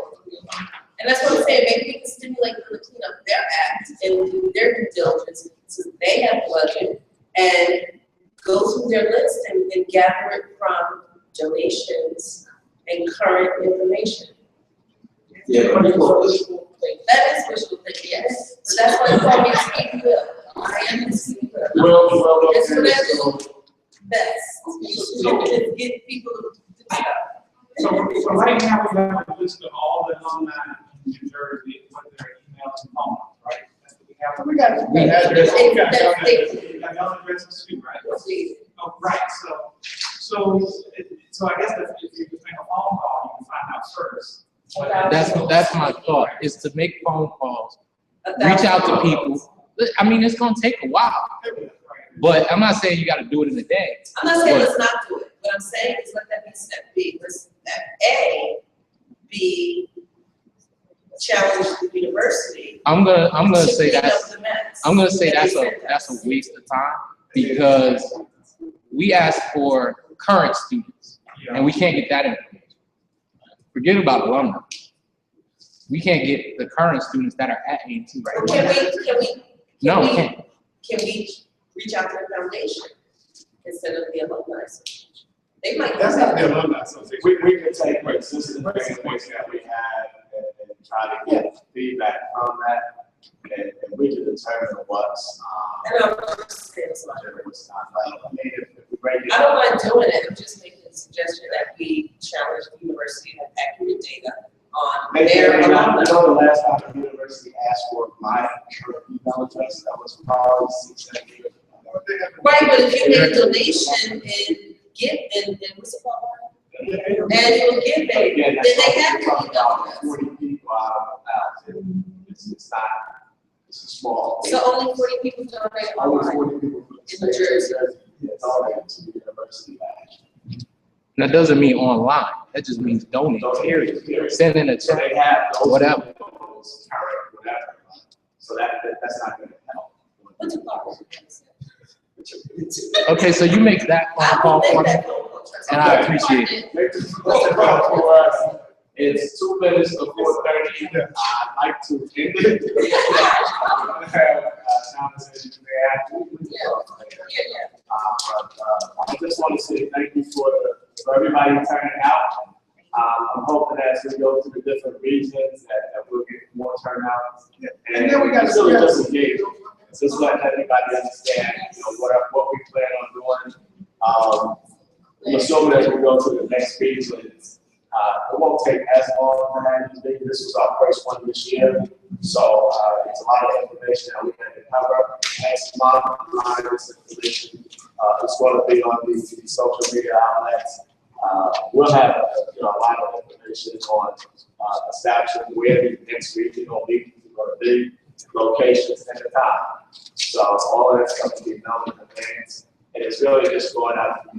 And that's what I'm saying, maybe we can stimulate them to clean up their act and do their due diligence, since they have budget, and go through their list and gather it from donations and current information. Yeah, but it was- That is wishful thinking, yes, but that's why you call me Steve Will. I am the speaker. Well, It's what I do best. So get people to do stuff. So right now, we have a list of all the alumni in New Jersey, what their emails and phone numbers, right? That's what we have. We got, We have address. That's- We got email addresses too, right? Oh, right, so I guess if you make a phone call, you can find out first. That's my thought, is to make phone calls, reach out to people. I mean, it's gonna take a while, but I'm not saying you gotta do it in a day. I'm not saying let's not do it. What I'm saying is let that be step B. Let's step A, be challenge the university. I'm gonna to say clean up that's, the mess I'm gonna say that that's they a, sent that's us. a waste of time, because we asked for current students, and we can't get that information. Forget about alumni. We can't get the current students that are at A&T right now. No, we can't. Can we reach out to the foundation instead of the alumni association? They might. That's not the alumni association. We can take existing things that we have and try to get feedback from that. And we can determine what's, I don't understand so much. what's not like. I mean, if we break it I don't mind doing it, I'm just making a suggestion that we challenge the university to have accurate data on their You alumni. know, the last time the university asked for my email address, that was probably 6-7 years ago. Right, but if you make a donation and give, and what's it called? Annual giving, Again, then that's they have what to we're talking about, email us. 40 people out of 1,000. It's not, it's a small. So only 40 people donate Only online. 40 people from the In New Jersey. donated to the university last year. That doesn't mean online, that just means donate, Period. send in a So check. they have those. Whatever. Those current, whatever. So that's not gonna help. What's it called? Okay, so you make that phone I call will for make me, that phone call. trust and me. I appreciate it. What's the call for us? It's 2 minutes before 30. I'd like to end it. We're gonna have a conversation after. I just want to say thank you for everybody turning out. I'm hoping as we go to the different regions that we'll get more turnout. And then we got really just engage. Just letting everybody understand, what we plan on doing. I'm assuming as we go to the next region, it won't take as long to have these meetings. This was our first one this year. So, it's a lot of information that we have to cover. Next month, this information, it's going to be on the social media outlets. We'll have, a lot of information on, establishing where the next regional meetings are going to be, locations and the time. So all of that's going to be known in advance. And it's really just going out to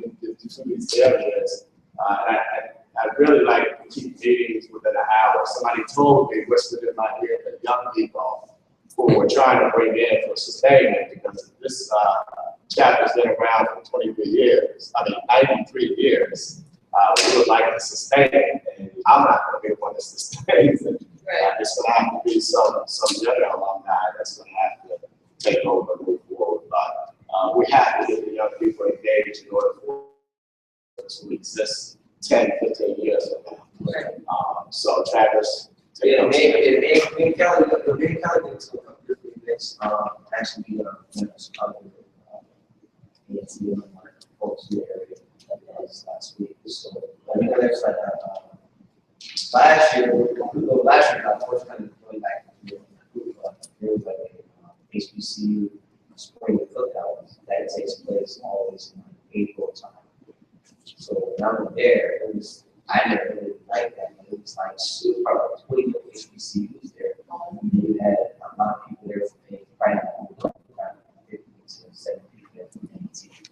these areas. I'd really like to keep meetings within an hour. Somebody told me, whispered in my ear, that young people who we're trying to bring in for sustainment, because this chapter's been around for 23 years, 93 years. We would like to sustain it, and I'm not going to be the one that sustains it. It's going to have to be some younger alumni that's going to have to take over and move forward. But we have to get the young people engaged in order for it to exist 10, 15 years from now. So Travis, Yeah, Main County, the Main County is a completely mixed, actually, folks in the area last week. So, I mean, there's like, last year, unfortunately, going back to there was like a HBCU spring cookout that takes place always in April time. So when I was there, I never really liked that, but it was like super, probably 20 HBCUs there. We had a lot of people there for right now. 50 to 70 people.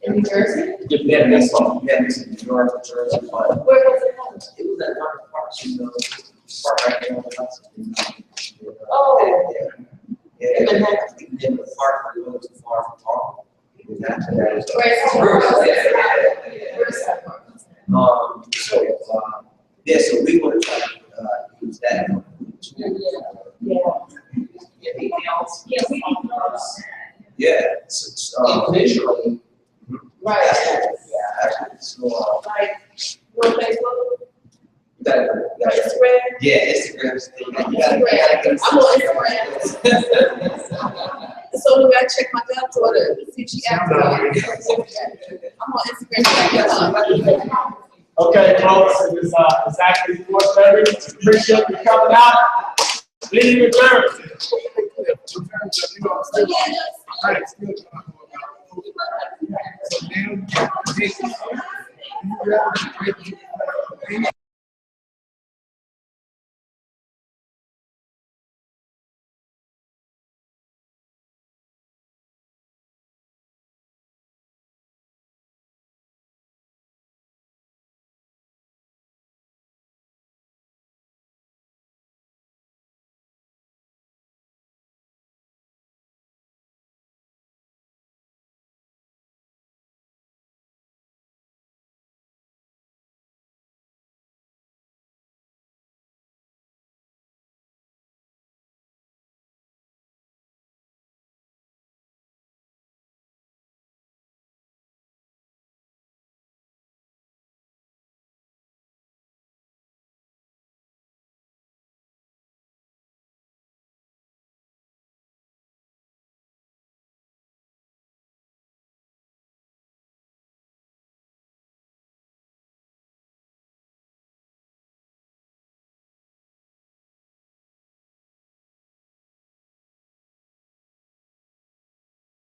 In New Jersey? Yeah, this one, yeah, this in New York, New Jersey, but Where was it held? it was at Market Park, park right there on the house. Oh. Yeah, In Manhattan. in the park, we went too far from Harlem. It was after that. Where's that park? So we would try to use that. Yeah. Anything else? Yeah, we can know. Yeah, visually. Right. Yeah, actually, it's more. Like, you on Facebook? That, Instagram? yeah, Instagram. Instagram. I'm on Instagram. So do I check my daughter, see if she acts up. I'm on Instagram. Okay, folks, it is exactly 4:30. Appreciate you coming out. Meeting adjourned. So now,